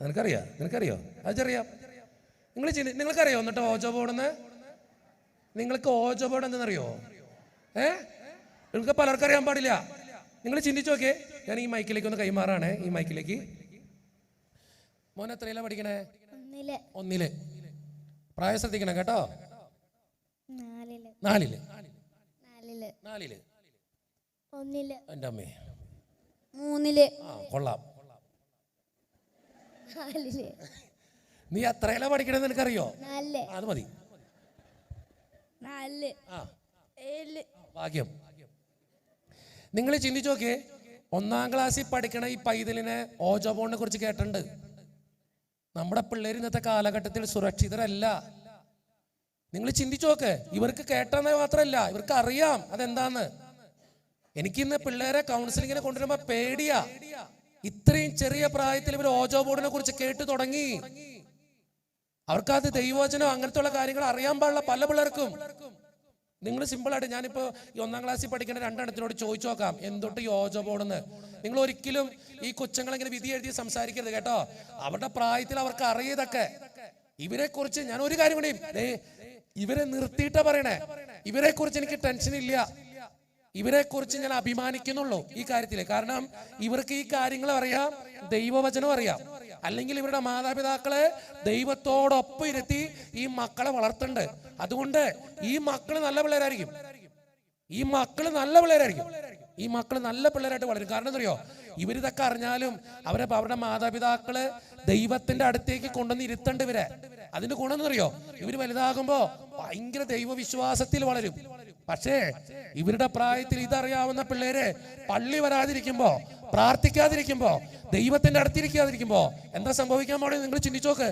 നിനക്കറിയോ? അതറിയാം. നിങ്ങൾക്കറിയോ എന്നിട്ട് ഓജോ ബോർഡെന്ന്? നിങ്ങൾക്ക് ഓജോ ബോർഡ് എന്തെന്നറിയോ? നിങ്ങൾക്ക് പലർക്കും അറിയാൻ പാടില്ല. നിങ്ങൾ ചിന്തിച്ചു നോക്കേ. ഞാൻ ഈ മൈക്കിലേക്ക് ഒന്ന് കൈമാറാണ്. ഈ മൈക്കിലേക്ക്. മോൻ എത്രയിലാ പഠിക്കണേ? ഒന്നില്. പ്രായം ശ്രദ്ധിക്കണം കേട്ടോ. നാലില്. എൻ്റെ അമ്മേ. കൊള്ളാം. നീ എത്രയിലാ പഠിക്കണെന്ന് എനിക്കറിയോ? അത് മതി. ഭാഗ്യം. നിങ്ങൾ ചിന്തിച്ചു നോക്കിയേ. 1ാം ക്ലാസ്സിൽ പഠിക്കണ ഈ പൈതലിനെ ഓജോ ബോർഡിനെ കുറിച്ച് കേട്ടിട്ടുണ്ട്. നമ്മുടെ പിള്ളേർ ഇന്നത്തെ കാലഘട്ടത്തിൽ സുരക്ഷിതരല്ല. നിങ്ങൾ ചിന്തിച്ചു നോക്ക്. ഇവർക്ക് കേട്ടെന്ന് മാത്രമല്ല, ഇവർക്ക് അറിയാം അതെന്താന്ന്. എനിക്കിന്ന് പിള്ളേരെ കൗൺസിലിങ്ങിനെ കൊണ്ടുവരുമ്പോ പേടിയാ. ഇത്രയും ചെറിയ പ്രായത്തിൽ ഇവർ ഓജോ ബോർഡിനെ കുറിച്ച് കേട്ടു തുടങ്ങി. അവർക്കത് ദൈവവചനം അങ്ങനത്തെ ഉള്ള കാര്യങ്ങൾ അറിയാൻ പാടില്ല പല പിള്ളേർക്കും. നിങ്ങൾ സിമ്പിളായിട്ട്, ഞാനിപ്പോൾ ഈ 1ാം ക്ലാസ്സിൽ പഠിക്കുന്ന 2 എണ്ണത്തിനോട് ചോദിച്ചു നോക്കാം എന്തൊട്ട് ഈ ഓജോ ബോർഡെന്ന്. നിങ്ങൾ ഒരിക്കലും ഈ കൊച്ചുങ്ങളിങ്ങനെ വിധി എഴുതി സംസാരിക്കരുത് കേട്ടോ. അവരുടെ പ്രായത്തിൽ അവർക്ക് അറിയതൊക്കെ. ഇവരെ കുറിച്ച് ഞാൻ ഒരു കാര്യം കൂടി, ഇവരെ നിർത്തിയിട്ടാ പറയണേ. ഇവരെ കുറിച്ച് എനിക്ക് ടെൻഷൻ ഇല്ല. ഇവരെ കുറിച്ച് ഞാൻ അഭിമാനിക്കുന്നുള്ളൂ ഈ കാര്യത്തിൽ. കാരണം ഇവർക്ക് ഈ കാര്യങ്ങൾ അറിയാം, ദൈവവചനം അറിയാം. അല്ലെങ്കിൽ ഇവരുടെ മാതാപിതാക്കളെ ദൈവത്തോടൊപ്പം ഇരുത്തി ഈ മക്കളെ വളർത്തുന്നുണ്ട്. അതുകൊണ്ട് ഈ മക്കള് നല്ല പിള്ളേരായിരിക്കും. ഈ മക്കള് നല്ല പിള്ളേരായിട്ട് വളരും. കാരണം എന്തറിയോ? ഇവരിതൊക്കെ അറിഞ്ഞാലും അവരുടെ മാതാപിതാക്കള് ദൈവത്തിന്റെ അടുത്തേക്ക് കൊണ്ടുവന്ന് ഇരുത്തണ്ട് ഇവരെ. അതിന്റെ ഗുണം എന്നറിയോ? ഇവര് വലുതാകുമ്പോ ഭയങ്കര ദൈവവിശ്വാസത്തിൽ വളരും. പക്ഷേ ഇവരുടെ പ്രായത്തിൽ ഇതറിയാവുന്ന പിള്ളേര് പള്ളി വരാതിരിക്കുമ്പോ, പ്രാർത്ഥിക്കാതിരിക്കുമ്പോ, ദൈവത്തിന്റെ അടുത്തിരിക്കാതിരിക്കുമ്പോ എന്താ സംഭവിക്കാൻ പാടില്ല നിങ്ങൾ ചിന്തിച്ചോക്ക്.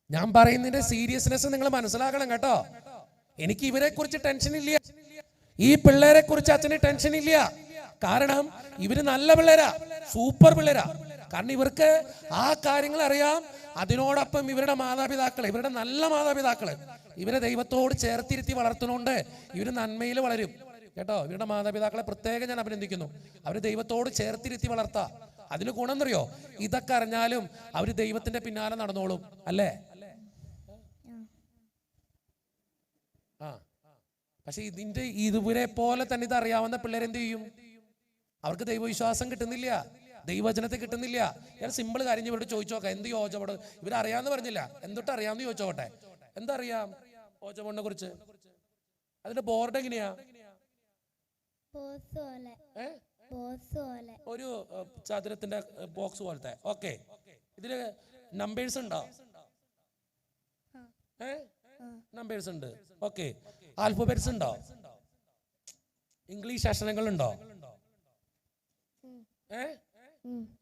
ഞാൻ പറയുന്നതിന്റെ സീരിയസ്നെസ് നിങ്ങൾ മനസ്സിലാക്കണം കേട്ടോ. എനിക്ക് ഇവരെ കുറിച്ച് ടെൻഷൻ ഇല്ല. ഈ പിള്ളേരെ കുറിച്ച് അച്ഛന് ടെൻഷൻ ഇല്ല. കാരണം ഇവര് നല്ല പിള്ളേരാ, സൂപ്പർ പിള്ളേരാ. കാരണം ഇവർക്ക് ആ കാര്യങ്ങൾ അറിയാം. അതിനോടൊപ്പം ഇവരുടെ മാതാപിതാക്കള്, ഇവരുടെ നല്ല മാതാപിതാക്കള് ഇവരെ ദൈവത്തോട് ചേർത്തിരുത്തി വളർത്തുന്നുണ്ട്. ഇവര് നന്മയിൽ വളരും കേട്ടോ. ഇവരുടെ മാതാപിതാക്കളെ പ്രത്യേകം ഞാൻ അഭിനന്ദിക്കുന്നു. അവര് ദൈവത്തോട് ചേർത്തിരുത്തി വളർത്താം. അതിന് ഗുണം എന്നറിയോ? ഇതൊക്കെ അറിഞ്ഞാലും അവര് ദൈവത്തിന്റെ പിന്നാലെ നടന്നോളും. അല്ലേ? പക്ഷെ ഇതുവരെ പോലെ തന്നെ ഇത് അറിയാവുന്ന പിള്ളേരെന്ത് ചെയ്യും? അവർക്ക് ദൈവവിശ്വാസം കിട്ടുന്നില്ല, ദൈവവചനത്തെ കിട്ടുന്നില്ല. ഞാൻ സിമ്പിൾ കാര്യം ഇവരോട് ചോദിച്ചോട്ടെ. എന്ത് ഓജോ ബോർഡ് ഇവരറിയാന്ന് പറഞ്ഞില്ല, എന്തൊട്ട് അറിയാമെന്ന് ചോദിച്ചോട്ടെ. എന്താ അറിയാം ഓജോ ബോർഡിനെ കുറിച്ച്? അതിന്റെ ബോർഡ് എങ്ങനെയാ? ഒരു ചതുരത്തിന്റെ ബോക്സ് പോലത്തെ. ഓക്കെ. ഇതില് നമ്പേഴ്സ് ഉണ്ടോ? നമ്പേഴ്സ് ഉണ്ട്. ഓക്കെ. ആൽഫബറ്റ്സ് ഉണ്ടോ? ഇംഗ്ലീഷ് അക്ഷരങ്ങൾ ഉണ്ടോ?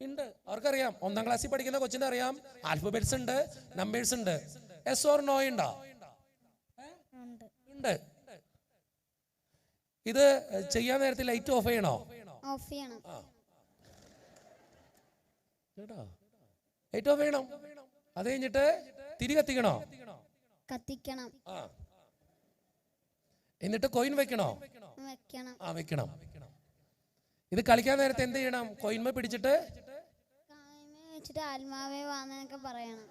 ഉണ്ട്. അവർക്കറിയാം. 1ാം ക്ലാസ്സിൽ പഠിക്കുന്ന കൊച്ചിനെ അറിയാം. ആൽഫബറ്റ്സ് ഉണ്ട്, നമ്പേഴ്സ് ഉണ്ട്. എസ് ഓർ നോ ഉണ്ടോ? ഉണ്ട്. ഇത് ചെയ്യാൻ നേരത്തെ ലൈറ്റ് ഓഫ് ചെയ്യണോ? ലൈറ്റ് ഓഫ് ചെയ്യണം. അത് കഴിഞ്ഞിട്ട് തിരി കത്തിക്കണോ? കത്തിക്കണം. എന്നിട്ട് കോയിൻ വെക്കണോ? വെക്കണം. ഇത് കളിക്കാൻ നേരത്തെ എന്ത് ചെയ്യണം? കോയിന്മ പിടിച്ചിട്ട് ആത്മാവേ വാന്നൊക്കെ പറയണം.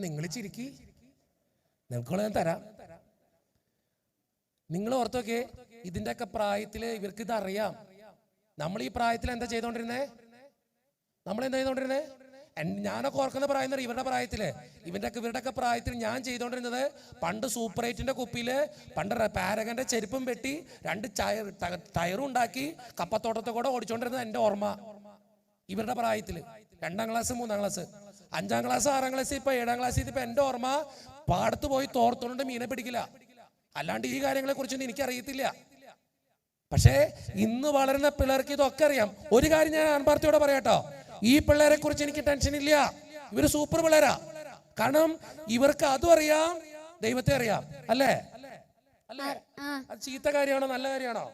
നിങ്ങൾ ചിരിക്കി, നിങ്ങൾക്കുള്ള ഞാൻ തരാം. നിങ്ങൾ ഓർത്തൊക്കെ ഇതിന്റെ ഒക്കെ പ്രായത്തില് ഇവർക്ക് ഇത് അറിയാം. നമ്മൾ ഈ പ്രായത്തിൽ എന്താ ചെയ്തോണ്ടിരുന്നേ? ഞാനൊക്കെ ഓർക്കുന്ന പ്രായം ഇവരുടെ പ്രായത്തില്, ഇവരുടെ പ്രായത്തിൽ ഞാൻ ചെയ്തോണ്ടിരുന്നത്, പണ്ട് സൂപ്പർ 8ന്റെ കുപ്പിയില് പണ്ട് പാരഗന്റെ ചെരുപ്പും വെട്ടി 2 ടയറും ഉണ്ടാക്കി കപ്പത്തോട്ടത്തെ കൂടെ ഓടിച്ചോണ്ടിരുന്നത് എന്റെ ഓർമ്മ. ഇവരുടെ പ്രായത്തില് 2ാം ക്ലാസ്, 3ാം ക്ലാസ്, 5ാം ക്ലാസ്, 6ാം ക്ലാസ്, ഇപ്പൊ 7ാം ക്ലാസ്. ഇതിപ്പോ എന്റെ ഓർമ്മ പാടത്ത് പോയി തോർത്തോണ്ട് മീനെ പിടിക്കില്ല. അല്ലാണ്ട് ഈ കാര്യങ്ങളെ കുറിച്ചൊന്നും എനിക്കറിയത്തില്ല. പക്ഷേ ഇന്ന് വളരുന്ന പിള്ളേർക്ക് ഇതൊക്കെ അറിയാം. ഒരു കാര്യം ഞാൻ ആൺപാർത്തിയോടെ പറയാട്ടോ, ഈ പിള്ളേരെ കുറിച്ച് എനിക്ക് ടെൻഷൻ ഇല്ല. ഇവര് സൂപ്പർ പിള്ളേരാ. കാരണം ഇവർക്ക് അതും അറിയാം, ദൈവത്തെ അറിയാം. അല്ലേ? അത് ചീത്ത കാര്യമാണോ നല്ല കാര്യമാണോ?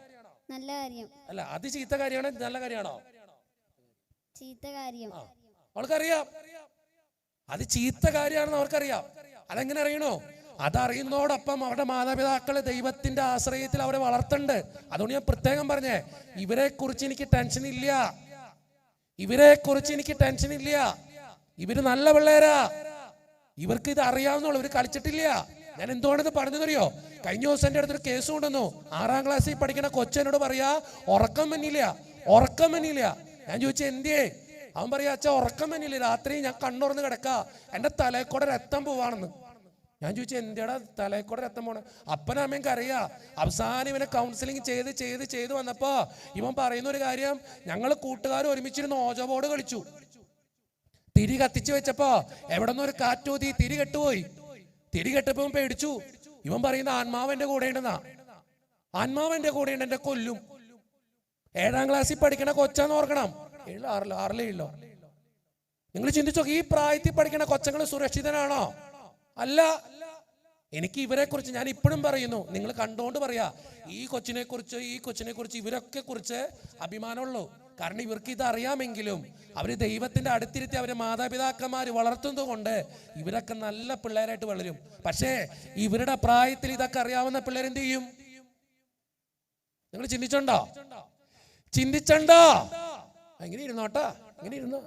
നല്ല കാര്യം. അല്ല, അത് ചീത്ത കാര്യമാണോ നല്ല കാര്യമാണോ? ചീത്ത കാര്യം. അവൾക്കറിയാം അത് ചീത്ത കാര്യമാണെന്ന് അവർക്കറിയാം. അതെങ്ങനെ അറിയണോ? അതറിയുന്നതോടൊപ്പം അവരുടെ മാതാപിതാക്കള് ദൈവത്തിന്റെ ആശ്രയത്തിൽ അവരെ വളർത്തുന്നുണ്ട്. അതുകൊണ്ട് ഞാൻ പ്രത്യേകം പറഞ്ഞേ, ഇവരെ കുറിച്ച് എനിക്ക് ടെൻഷൻ ഇല്ല. ഇവരെ കുറിച്ച് എനിക്ക് ടെൻഷൻ ഇല്ല. ഇവര് നല്ല പിള്ളേരാ. ഇവർക്ക് ഇത് അറിയാവുന്നുള്ളൂ. ഇവര് കളിച്ചിട്ടില്ല. ഞാൻ എന്തുകൊണ്ടത് പറഞ്ഞതറിയോ? കഴിഞ്ഞ ദിവസം എൻ്റെ അടുത്തൊരു കേസ് കൊണ്ടുവന്നു. 6ാം ക്ലാസ്സിൽ പഠിക്കുന്ന കൊച്ചനോട് പറയാ ഉറക്കം വന്നില്ല. ഞാൻ ചോദിച്ചു എന്തേ? അവൻ പറയാ അച്ഛാ ഉറക്കം വന്നില്ല, രാത്രി ഞാൻ കണ്ണുറന്ന് കിടക്ക, എൻ്റെ തലയിൽക്കൂടെ രക്തം പോവാണെന്ന്. ഞാൻ ചോദിച്ചു എന്തിടാ തലയിൽക്കൂടെ രക്തം പോണ? അപ്പനും അമ്മയ്ക്ക് അറിയാം. അവസാനം ഇവനെ കൗൺസിലിംഗ് ചെയ്ത് വന്നപ്പോ ഇവൻ പറയുന്ന ഒരു കാര്യം, ഞങ്ങൾ കൂട്ടുകാർ ഒരുമിച്ചിരുന്ന് ഓജോ ബോർഡ് കളിച്ചു. തിരി കത്തിച്ചു വെച്ചപ്പോ എവിടെ നിന്ന് ഒരു കാറ്റൂതി തിരി കെട്ടുപോയി. തിരി കെട്ടപ്പോ പേടിച്ചു. ഇവൻ പറയുന്ന ആത്മാവെന്റെ കൂടെ ഉണ്ടെന്നാ. ആത്മാവെന്റെ കൂടെ ഉണ്ട്, എന്റെ കൊല്ലും. 7ാം ക്ലാസ്സിൽ പഠിക്കണ കൊച്ചാന്ന് ഓർക്കണം. 6-ിലോ? നിങ്ങൾ ചിന്തിച്ചോ, ഈ പ്രായത്തിൽ പഠിക്കണ കൊച്ചങ്ങൾ സുരക്ഷിതനാണോ? അല്ല. എനിക്ക് ഇവരെ കുറിച്ച് ഞാൻ ഇപ്പോഴും പറയുന്നു, നിങ്ങൾ കണ്ടുകൊണ്ട് പറയാ, ഈ കൊച്ചിനെ കുറിച്ച് ഇവരൊക്കെ കുറിച്ച് അഭിമാനമുള്ളൂ. കാരണം ഇവർക്ക് ഇത് അറിയാമെങ്കിലും അവര് ദൈവത്തിന്റെ അടുത്തിരുത്തി അവരെ മാതാപിതാക്കന്മാർ വളർത്തുന്നത് കൊണ്ട് ഇവരൊക്കെ നല്ല പിള്ളേരായിട്ട് വളരും. പക്ഷേ ഇവരുടെ പ്രായത്തിൽ ഇതൊക്കെ അറിയാവുന്ന പിള്ളേരെന്ത് ചെയ്യും? നിങ്ങൾ ചിന്തിച്ചോണ്ടോ? എങ്ങനെ ഇരുന്നോട്ടാ, എങ്ങനെ ഇരുന്നോ?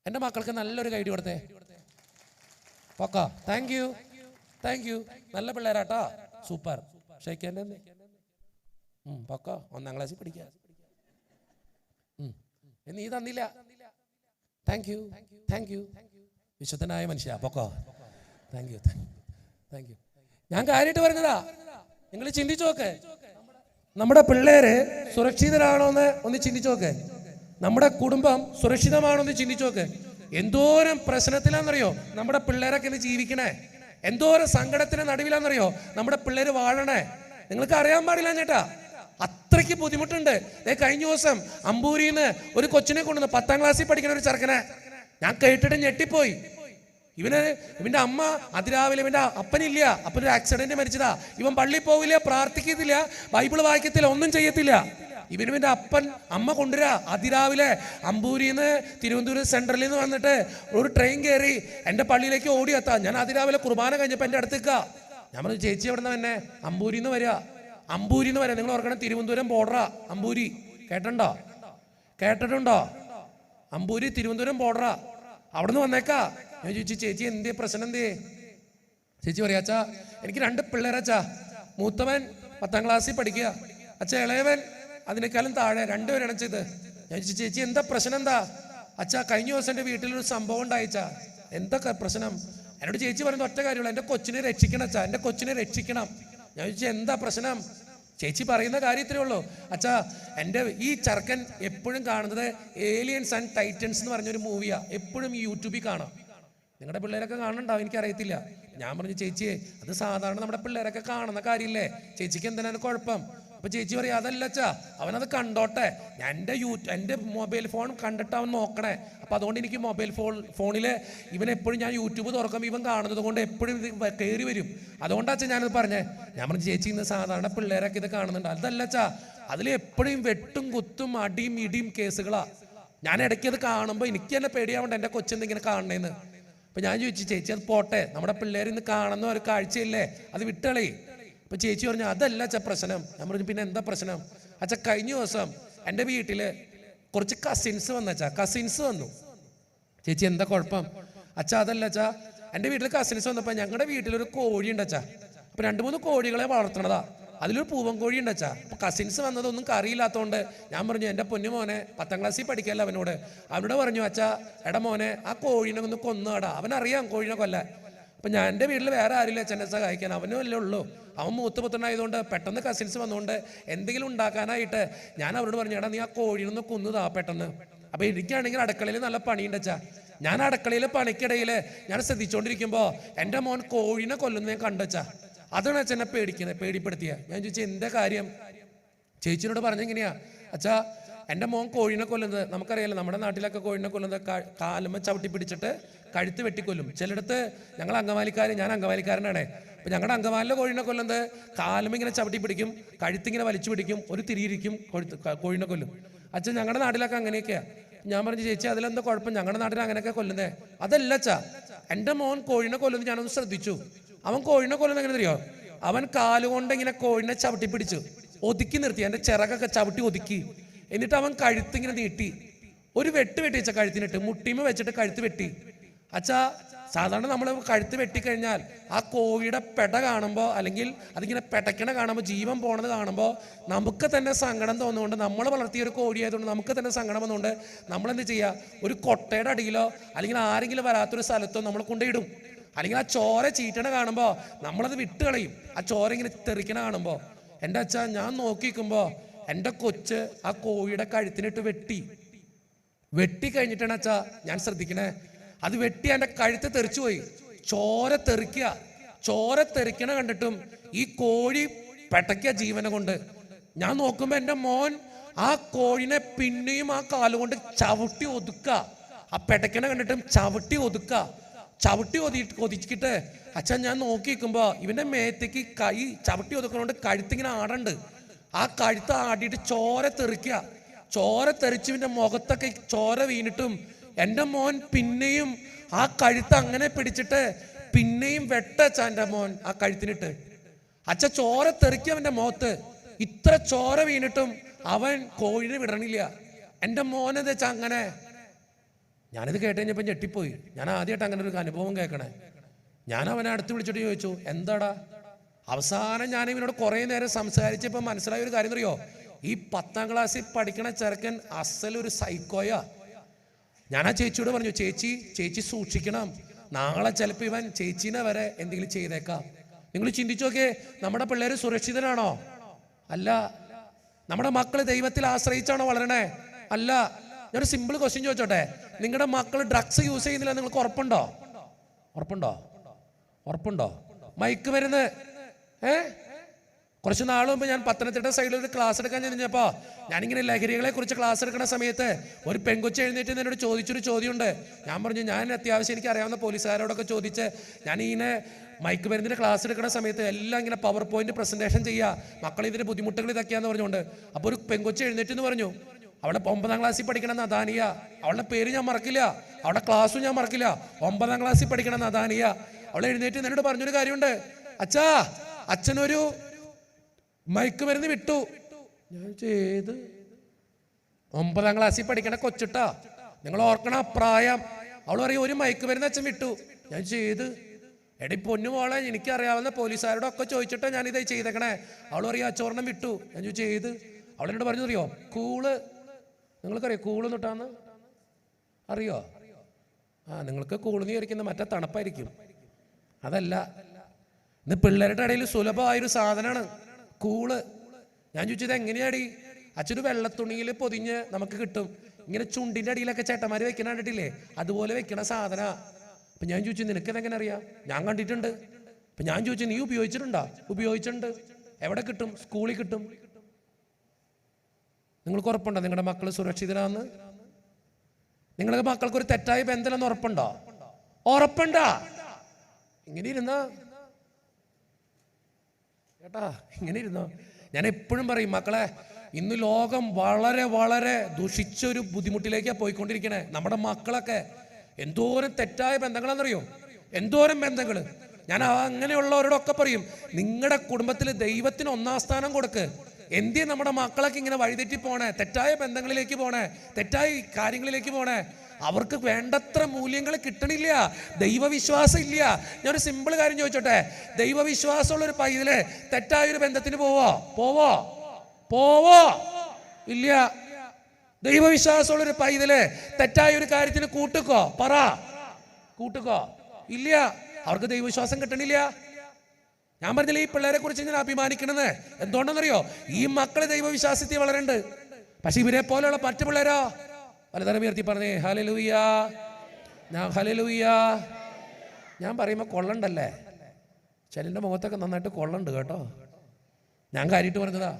എന്റെ മക്കൾക്ക് നല്ലൊരു ഗൈഡ് കൊടുത്തേ. പൊക്കോ. Thank you. നല്ല പിള്ളേരാട്ടോ. സൂപ്പർ. ഷെയ്ക്കേണ്ട പൊക്കോ. 1ാം ക്ലാസ്സിൽ പഠിക്കുക. നീ തന്നില്ല. Thank you. വിശുദ്ധനായ മനുഷ്യ. പൊക്കോ. Thank you. ഞാൻ കാര്യമായിട്ട് പറഞ്ഞതാ. നിങ്ങൾ ചിന്തിച്ചു നോക്ക്, നമ്മുടെ പിള്ളേര് സുരക്ഷിതരാണോ എന്ന് ഒന്ന് ചിന്തിച്ചു നോക്ക്. നമ്മുടെ കുടുംബം സുരക്ഷിതമാണോ എന്ന് ചിന്തിച്ചു നോക്ക്. എന്തോരം പ്രശ്നത്തിലാണെന്നറിയോ നമ്മുടെ പിള്ളേരൊക്കെ ഇന്ന് ജീവിക്കണേ? എന്തോരം സങ്കടത്തിന് നടുവിലാണെന്നറിയോ നമ്മുടെ പിള്ളേര് വാഴണേ? നിങ്ങൾക്ക് അറിയാൻ പാടില്ല ചേട്ടാ, അത്രയ്ക്ക് ബുദ്ധിമുട്ടുണ്ട്. കഴിഞ്ഞ ദിവസം അമ്പൂരിന്ന് ഒരു കൊച്ചിനെ കൊണ്ടുവന്നു, 10ാം ക്ലാസ്സിൽ പഠിക്കുന്ന ഒരു ചെറുക്കനെ. ഞാൻ കേട്ടിട്ട് ഞെട്ടിപ്പോയി. ഇവന്റെ അമ്മ അതിരാവിലെ, ഇവന്റെ അപ്പനില്ല, അപ്പനൊരു ആക്സിഡന്റ് മരിച്ചതാ. ഇവൻ പള്ളിയിൽ പോവില്ല, പ്രാർത്ഥിക്കത്തില്ല, ബൈബിൾ വായിക്കത്തില്ല, ഒന്നും ചെയ്യത്തില്ല. ഇവന്റെ അമ്മ കൊണ്ടുവരാ അതിരാവിലെ അമ്പൂരിന്ന് തിരുവനന്തപുരം സെൻട്രലിൽ നിന്ന് വന്നിട്ട് ഒരു ട്രെയിൻ കയറി എൻ്റെ പള്ളിയിലേക്ക് ഓടി എത്താം. ഞാൻ അതിരാവിലെ കുർബാന കഴിഞ്ഞപ്പോൾ എൻ്റെ അടുത്തേക്കാ. ഞാൻ പറഞ്ഞു ചേച്ചി എവിടെ നിന്ന് തന്നെ? അമ്പൂരിന്ന് വരിക. നിങ്ങൾ ഓർക്കണം, തിരുവനന്തപുരം ബോർഡറാ അമ്പൂരി. കേട്ടിട്ടുണ്ടോ? അമ്പൂരി തിരുവനന്തപുരം ബോർഡറാ. അവിടെ നിന്ന് വന്നേക്കാ. ഞാൻ ചോദിച്ചു ചേച്ചി എന്തേ പ്രശ്നം എന്തേ? ചേച്ചി പറയാ അച്ഛാ എനിക്ക് 2 പിള്ളേരച്ഛാ. മൂത്തവൻ 10ാം ക്ലാസ്സിൽ പഠിക്കുക. അച്ഛാ ഇളയവൻ അതിനേക്കാളും താഴെ, 2 പേരാണ് ചെയ്ത്. ഞാൻ ചോദിച്ചു ചേച്ചി എന്താ പ്രശ്നം എന്താ? അച്ഛാ കഴിഞ്ഞ ദിവസം എൻ്റെ വീട്ടിലൊരു സംഭവം ഉണ്ടായിച്ചാ. എന്തൊക്കെ പ്രശ്നം? എന്നോട് ചേച്ചി പറയുന്ന ഒറ്റ കാര്യമുള്ളൂ, എൻ്റെ കൊച്ചിനെ രക്ഷിക്കണം അച്ഛാ, എൻ്റെ കൊച്ചിനെ രക്ഷിക്കണം. ഞാൻ ചോദിച്ചു എന്താ പ്രശ്നം? ചേച്ചി പറയുന്ന കാര്യത്തിലേ ഉള്ളൂ. അച്ഛാ എൻ്റെ ഈ ചെറുക്കൻ എപ്പോഴും കാണുന്നത് ഏലിയൻസ് ആൻഡ് ടൈറ്റൻസ് എന്ന് പറഞ്ഞൊരു മൂവിയാ. എപ്പോഴും യൂട്യൂബിൽ കാണാം. നിങ്ങളുടെ പിള്ളേരൊക്കെ കാണുന്നുണ്ടാവും, എനിക്കറിയത്തില്ല. ഞാൻ പറഞ്ഞു ചേച്ചിയെ അത് സാധാരണ നമ്മുടെ പിള്ളേരൊക്കെ കാണുന്ന കാര്യമില്ലേ, ചേച്ചിക്ക് എന്തിനാണ് കുഴപ്പം? അപ്പൊ ചേച്ചി പറയാം അതല്ല അച്ഛാ, അവനത് കണ്ടോട്ടെ. ഞാൻ എൻ്റെ മൊബൈൽ ഫോൺ കണ്ടിട്ട് അവൻ നോക്കണേ. അപ്പൊ അതുകൊണ്ട് എനിക്ക് ഫോണില് ഇവനെപ്പോഴും ഞാൻ യൂട്യൂബ് തുറക്കുമ്പോൾ ഇവൻ കാണുന്നത് കൊണ്ട് എപ്പോഴും ഇത് കയറി വരും. അതുകൊണ്ടാ അച്ഛാ ഞാനത് പറഞ്ഞേ. ഞാൻ പറഞ്ഞു ചേച്ചി ഇന്ന് സാധാരണ പിള്ളേരൊക്കെ ഇത് കാണുന്നുണ്ട്. അതല്ല അച്ഛാ, അതിൽ എപ്പോഴും വെട്ടും കുത്തും അടിയും ഇടിയും കേസുകളാ. ഞാൻ ഇടയ്ക്ക് അത് കാണുമ്പോൾ എനിക്ക് തന്നെ പേടിയാവണ്ട എൻ്റെ കൊച്ചെന്തിങ്ങനെ കാണണേന്ന്. അപ്പൊ ഞാൻ ചോദിച്ചു ചേച്ചി അത് പോട്ടെ, നമ്മുടെ പിള്ളേർ ഇന്ന് കാണുന്ന ഒരു കാഴ്ചയില്ലേ, അത് വിട്ടളേ. അപ്പൊ ചേച്ചി പറഞ്ഞു അതല്ല അച്ഛാ പ്രശ്നം. ഞാൻ പറഞ്ഞു പിന്നെ എന്താ പ്രശ്നം? അച്ഛാ കഴിഞ്ഞ ദിവസം എൻ്റെ വീട്ടില് കുറച്ച് കസിൻസ് വന്നു. ചേച്ചി എന്താ കുഴപ്പം? അച്ഛാ അതല്ല അച്ഛാ, എൻ്റെ വീട്ടിൽ കസിൻസ് വന്നപ്പോൾ ഞങ്ങളുടെ വീട്ടിലൊരു കോഴി ഉണ്ട് അച്ഛാ. അപ്പൊ 2-3 കോഴികളെ വളർത്തണതാ. അതിലൊരു പൂവൻ കോഴി ഉണ്ട് അച്ഛാ. അപ്പൊ കസിൻസ് വന്നതൊന്നും കറിയില്ലാത്തതുകൊണ്ട് ഞാൻ പറഞ്ഞു എൻ്റെ പൊന്നു മോനെ 10ാം ക്ലാസ്സിൽ പഠിക്കല്ല അവനോട് പറഞ്ഞു അച്ഛാ എടാ മോനെ ആ കോഴീനെ ഒന്ന് കൊന്നുകടാ, അവനറിയാം കോഴീനെ കൊല്ലാൻ. അപ്പൊ ഞാൻ എൻ്റെ വീട്ടിൽ വേറെ ആരില്ല അച്ഛനെ സഹായിക്കാൻ, അവനും അല്ലേ ഉള്ളൂ. അവൻ മൂത്തുപുത്രനായതുകൊണ്ട് പെട്ടെന്ന് കസിൻസ് വന്നുകൊണ്ട് എന്തെങ്കിലും ഉണ്ടാക്കാനായിട്ട് ഞാൻ അവരോട് പറഞ്ഞു എടാ നീ ആ കോഴീനൊന്ന് കൊന്നുതാ പെട്ടെന്ന്. അപ്പൊ എനിക്കാണെങ്കിൽ അടുക്കളയിൽ നല്ല പണിയുണ്ട് അച്ഛാ. ഞാൻ അടുക്കളയിലെ പണിക്കിടയിൽ ഞാൻ ശ്രദ്ധിച്ചുകൊണ്ടിരിക്കുമ്പോൾ എൻ്റെ മോൻ കോഴീനെ കൊല്ലുന്ന ഞാൻ കണ്ടുവച്ചാ. അതാണ് അച്ഛനെ പേടിപ്പെടുത്തിയ. ഞാൻ ചോദിച്ചു എന്താ കാര്യം? ചേച്ചിനോട് പറഞ്ഞെങ്ങനെയാ? അച്ഛാ എൻ്റെ മോൻ കോഴീനെ കൊല്ലുന്നത് നമുക്കറിയാലോ, നമ്മുടെ നാട്ടിലൊക്കെ കോഴീനെ കൊല്ലുന്നത് കാലുമ്മ ചവിട്ടി പിടിച്ചിട്ട് കഴുത്ത് വെട്ടിക്കൊല്ലും. ചിലയിടത്ത് ഞാൻ അങ്കമാലിക്കാരനാണ്, ഇപ്പം ഞങ്ങളുടെ അങ്കമാലിലെ കോഴിനെ കൊല്ലുന്നത് കാലുമ്പ് ഇങ്ങനെ ചവിട്ടി പിടിക്കും, കഴുത്തിങ്ങനെ വലിച്ചു പിടിക്കും, ഒരു തിരിയിരിക്കും, കോഴിനെ കൊല്ലും. അച്ഛൻ ഞങ്ങളുടെ നാട്ടിലൊക്കെ അങ്ങനെയൊക്കെയാണ്. ഞാൻ പറഞ്ഞു ചേച്ചി അതിലെന്താ കുഴപ്പം, ഞങ്ങളുടെ നാട്ടിൽ അങ്ങനെയൊക്കെ കൊല്ലുന്നേ. അതല്ല അച്ഛാ, എൻ്റെ മോൻ കോഴിനെ കൊല്ലുന്നത് ഞാനൊന്ന് ശ്രദ്ധിച്ചു. അവൻ കോഴിനെ കൊല്ലുന്നത് എങ്ങനെ അറിയോ? അവൻ കാലുകൊണ്ട് ഇങ്ങനെ കോഴിനെ ചവിട്ടി പിടിച്ചു ഒതുക്കി നിർത്തി, എൻ്റെ ചിറകൊക്കെ ചവിട്ടി ഒതുക്കി. എന്നിട്ട് അവൻ കഴുത്തിങ്ങനെ നീട്ടി ഒരു വെട്ട് വെച്ച കഴുത്തിനിട്ട് മുട്ടിമ വെച്ചിട്ട് കഴുത്ത് വെട്ടി. അച്ഛാ സാധാരണ നമ്മൾ കഴുത്ത് വെട്ടിക്കഴിഞ്ഞാൽ ആ കോഴിയുടെ പെട കാണുമ്പോൾ, അല്ലെങ്കിൽ അതിങ്ങനെ പെടയ്ക്കണ കാണുമ്പോൾ, ജീവൻ പോണത് കാണുമ്പോൾ നമുക്ക് തന്നെ സങ്കടം തോന്നുന്നുണ്ട്. നമ്മൾ വളർത്തിയ ഒരു കോഴിയായതുകൊണ്ട് നമുക്ക് തന്നെ സങ്കടം വന്നുകൊണ്ട് നമ്മളെന്ത് ചെയ്യുക, ഒരു കൊട്ടയുടെ അടിയിലോ അല്ലെങ്കിൽ ആരെങ്കിലും വരാത്തൊരു സ്ഥലത്തോ നമ്മൾ കൊണ്ടിടും. അല്ലെങ്കിൽ ആ ചോര ചീറ്റണ കാണുമ്പോൾ നമ്മളത് വിട്ട് കളയും. ആ ചോര ഇങ്ങനെ തെറിക്കണ കാണുമ്പോൾ. എൻ്റെ അച്ഛാ ഞാൻ നോക്കിക്കുമ്പോൾ എൻ്റെ കൊച്ച് ആ കോഴിയുടെ കഴുത്തിനിട്ട് വെട്ടി കഴിഞ്ഞിട്ടാണ് അച്ഛാ ഞാൻ ശ്രദ്ധിക്കണേ, അത് വെട്ടി എൻ്റെ കഴുത്ത് തെറിച്ചു പോയി. ചോര തെറിക്കണ കണ്ടിട്ടും ഈ കോഴി പെട്ടയ്ക്ക ജീവനെ കൊണ്ട്. ഞാൻ നോക്കുമ്പോൾ എൻ്റെ മോൻ ആ കോഴിനെ പിന്നെയും ആ കാലുകൊണ്ട് ചവിട്ടി ഒതുക്കുക. ആ പെട്ടയ്ക്കണ കണ്ടിട്ടും ചവിട്ടി ഒതുക്കിയിട്ട് അച്ഛൻ ഞാൻ നോക്കിക്കുമ്പോൾ ഇവൻ്റെ മേത്തേക്ക് കൈ ചവിട്ടി ഒതുക്കണോണ്ട് കഴുത്തിങ്ങനെ ആടണ്ട്. ആ കഴുത്ത് ആടിയിട്ട് ചോര തെറിച്ചുവിൻ്റെ മുഖത്തൊക്കെ ചോര വീണിട്ടും എൻ്റെ മോൻ പിന്നെയും ആ കഴുത്ത് അങ്ങനെ പിടിച്ചിട്ട് പിന്നെയും വെട്ടച്ച എൻ്റെ മോൻ ആ കഴുത്തിനിട്ട്. അച്ഛ ചോര തെറിക്കുക അവൻ്റെ മുഖത്ത്. ഇത്ര ചോര വീണിട്ടും അവൻ കോഴിനെ വിടണില്ല. എൻ്റെ മോനെന്ന് വെച്ചാൽ അങ്ങനെ. ഞാനിത് കേട്ട് കഴിഞ്ഞപ്പോൾ ഞെട്ടിപ്പോയി. ഞാൻ ആദ്യമായിട്ട് അങ്ങനെ ഒരു അനുഭവം കേൾക്കണേ. ഞാൻ അവനെ അടുത്ത് വിളിച്ചിട്ട് ചോദിച്ചു, എന്താടാ? അവസാനം ഞാൻ ഇവനോട് കുറേ നേരം സംസാരിച്ചപ്പോൾ മനസ്സിലായ ഒരു കാര്യം അറിയോ? ഈ 10ാം ക്ലാസ്സിൽ പഠിക്കണ ചെറുക്കൻ അസലൊരു സൈക്കോയാ. ഞാൻ ആ ചേച്ചിയോട് പറഞ്ഞു, ചേച്ചി സൂക്ഷിക്കണം, നാളെ ചിലപ്പോൾ ഇവൻ ചേച്ചീനെ വരെ എന്തെങ്കിലും ചെയ്തേക്കാം. നിങ്ങൾ ചിന്തിച്ചു നോക്കേ, നമ്മുടെ പിള്ളേർ സുരക്ഷിതനാണോ? അല്ല. നമ്മുടെ മക്കൾ ദൈവത്തിൽ ആശ്രയിച്ചാണോ വളരണേ? അല്ല. ഞാനൊരു സിമ്പിൾ ക്വസ്റ്റ്യൻ ചോദിച്ചോട്ടെ, നിങ്ങളുടെ മക്കൾ ഡ്രഗ്സ് യൂസ് ചെയ്യുന്നില്ല നിങ്ങൾക്ക് ഉറപ്പുണ്ടോ? മയക്കുമരുന്ന് കുറച്ച് നാൾ മുമ്പ് ഞാൻ പത്തനംതിട്ട സൈഡിൽ ഒരു ക്ലാസ് എടുക്കാൻ ചെന്നപ്പോൾ ഞാനിങ്ങനെ ലഹരികളെ കുറിച്ച് ക്ലാസ് എടുക്കുന്ന സമയത്ത് ഒരു പെൺകൊച്ച് എഴുന്നേറ്റ് എന്നോട് ചോദിച്ചൊരു ചോദ്യമുണ്ട്. ഞാൻ പറഞ്ഞു, ഞാൻ അത്യാവശ്യം എനിക്ക് അറിയാവുന്ന പോലീസുകാരോടൊക്കെ ചോദിച്ച് ഞാൻ ഇങ്ങനെ മയക്കുമരുന്നിൻ്റെ ക്ലാസ് എടുക്കുന്ന സമയത്ത് എല്ലാം ഇങ്ങനെ പവർ പോയിന്റ് പ്രസന്റേഷൻ ചെയ്യുക, മക്കൾ ഇതിൻ്റെ ബുദ്ധിമുട്ടുകൾ ഇതൊക്കെയാന്ന് പറഞ്ഞുകൊണ്ട്. അപ്പോൾ ഒരു പെൺകൊച്ച് എഴുന്നേറ്റ് എന്ന് പറഞ്ഞു, അവളെ 9ാം ക്ലാസ്സിൽ പഠിക്കണം നദാനിയ, അവളുടെ പേര് ഞാൻ മറക്കില്ല, അവളുടെ ക്ലാസ്സും ഞാൻ മറക്കില്ല, 9ാം ക്ലാസ്സിൽ പഠിക്കണം നദാനിയ. അവളെ എഴുന്നേറ്റ് എന്നോട് പറഞ്ഞൊരു കാര്യമുണ്ട്, അച്ഛാ അച്ഛനൊരു മയക്കുമരുന്ന് വിട്ടു. ഞാൻ ചെയ്ത് 9ാം ക്ലാസ്സിൽ പഠിക്കണ കൊച്ചിട്ടാ, നിങ്ങൾ ഓർക്കണ പ്രായം. അവൾ പറയും ഒരു മയക്കുമരുന്ന് അച്ഛൻ വിട്ടു. ഞാൻ ചെയ്ത് എടി പൊന്നുമോളെ, എനിക്കറിയാവുന്ന പോലീസുകാരോടൊക്കെ ചോദിച്ചിട്ടാ ഞാനിത് ചെയ്തേക്കണേ. അവൾ പറയും അച്ചോർണം വിട്ടു. ഞാൻ ചെയ്ത്. അവളെന്നോട് പറഞ്ഞു, അറിയോ കൂള്, നിങ്ങൾക്കറിയോ കൂള് തൊട്ടാന്ന് അറിയോ? നിങ്ങൾക്ക് കൂളെന്ന് വിചാരിക്കുന്ന മറ്റേ തണുപ്പായിരിക്കും. അതല്ല, ഇന്ന് പിള്ളേരുടെ ഇടയിൽ സുലഭമായൊരു സാധനമാണ് കൂള്. ഞാൻ ചോദിച്ചത് എങ്ങനെയാടി? അച്ഛനൊരു വെള്ളത്തുണിയിൽ പൊതിഞ്ഞ് നമുക്ക് കിട്ടും, ഇങ്ങനെ ചുണ്ടിൻ്റെ അടിയിലൊക്കെ ചേട്ടന്മാർ വെക്കണ കണ്ടിട്ടില്ലേ, അതുപോലെ വെക്കണ സാധന. അപ്പം ഞാൻ ചോദിച്ചു, നിനക്കിതെങ്ങനെ അറിയാം? ഞാൻ കണ്ടിട്ടുണ്ട്. അപ്പം ഞാൻ ചോദിച്ചു, നീ ഉപയോഗിച്ചിട്ടുണ്ടോ? ഉപയോഗിച്ചിട്ടുണ്ട്. എവിടെ കിട്ടും? സ്കൂളിൽ കിട്ടും. നിങ്ങൾക്ക് ഉറപ്പുണ്ടോ നിങ്ങളുടെ മക്കൾ സുരക്ഷിതരാന്ന്? നിങ്ങളുടെ മക്കൾക്കൊരു തെറ്റായ ബന്ധമെന്ന് ഉറപ്പുണ്ടോ? ഇങ്ങനെ ഇരുന്നോ ചേട്ടാ, ഇങ്ങനെ ഇരുന്നോ. ഞാൻ എപ്പോഴും പറയും, മക്കളെ ഇന്ന് ലോകം വളരെ വളരെ ദുഷിച്ചൊരു ബുദ്ധിമുട്ടിലേക്കാണ് പോയിക്കൊണ്ടിരിക്കണേ. നമ്മുടെ മക്കളൊക്കെ എന്തോരം തെറ്റായ ബന്ധങ്ങളാണെന്നറിയോ? എന്തോരം ബന്ധങ്ങൾ. ഞാൻ അങ്ങനെയുള്ളവരോടൊക്കെ പറയും, നിങ്ങളുടെ കുടുംബത്തിൽ ദൈവത്തിന് 1ാം സ്ഥാനം കൊടുക്ക്. എന്തിനാ നമ്മുടെ മക്കളൊക്കെ ഇങ്ങനെ വഴിതെറ്റി പോണേ, തെറ്റായ ബന്ധങ്ങളിലേക്ക് പോണേ, തെറ്റായ കാര്യങ്ങളിലേക്ക് പോണേ? അവർക്ക് വേണ്ടത്ര മൂല്യങ്ങൾ കിട്ടണില്ല, ദൈവവിശ്വാസം ഇല്ല. ഞാനൊരു സിമ്പിൾ കാര്യം ചോദിച്ചോട്ടെ, ദൈവവിശ്വാസമുള്ളൊരു പൈതല് തെറ്റായൊരു ബന്ധത്തിന് പോവോ? ഇല്ല. ദൈവവിശ്വാസമുള്ളൊരു പൈതല് തെറ്റായൊരു കാര്യത്തിന് കൂട്ടുക്കോ? ഇല്ല. അവർക്ക് ദൈവവിശ്വാസം കിട്ടണില്ല. ഞാൻ പറഞ്ഞില്ല ഈ പിള്ളേരെ കുറിച്ച് ഞാൻ അഭിമാനിക്കണമെന്ന്. എന്തുകൊണ്ടെന്നറിയോ? ഈ മക്കള് ദൈവവിശ്വാസത്തിൽ വളരുന്നുണ്ട്. പക്ഷെ ഇവരെ പോലെയുള്ള മറ്റു പിള്ളേരോ പലതരം ഉയർത്തി പറഞ്ഞേ ഹല്ലേലൂയ. ഞാൻ പറയുമ്പോൾ കൊള്ളണ്ടല്ലേ? ചിലൻ്റെ മുഖത്തൊക്കെ നന്നായിട്ട് കൊള്ളുണ്ട് കേട്ടോ. ഞാൻ കാര്യമായിട്ട് പറഞ്ഞതാ.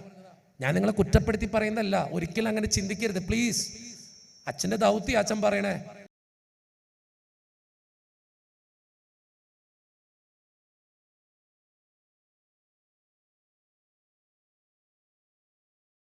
ഞാൻ നിങ്ങളെ കുറ്റപ്പെടുത്തി പറയുന്നതല്ല. ഒരിക്കലും അങ്ങനെ ചിന്തിക്കരുത് പ്ലീസ്. അച്ഛൻ്റെ ദൗത്യം അച്ഛൻ പറയണേ.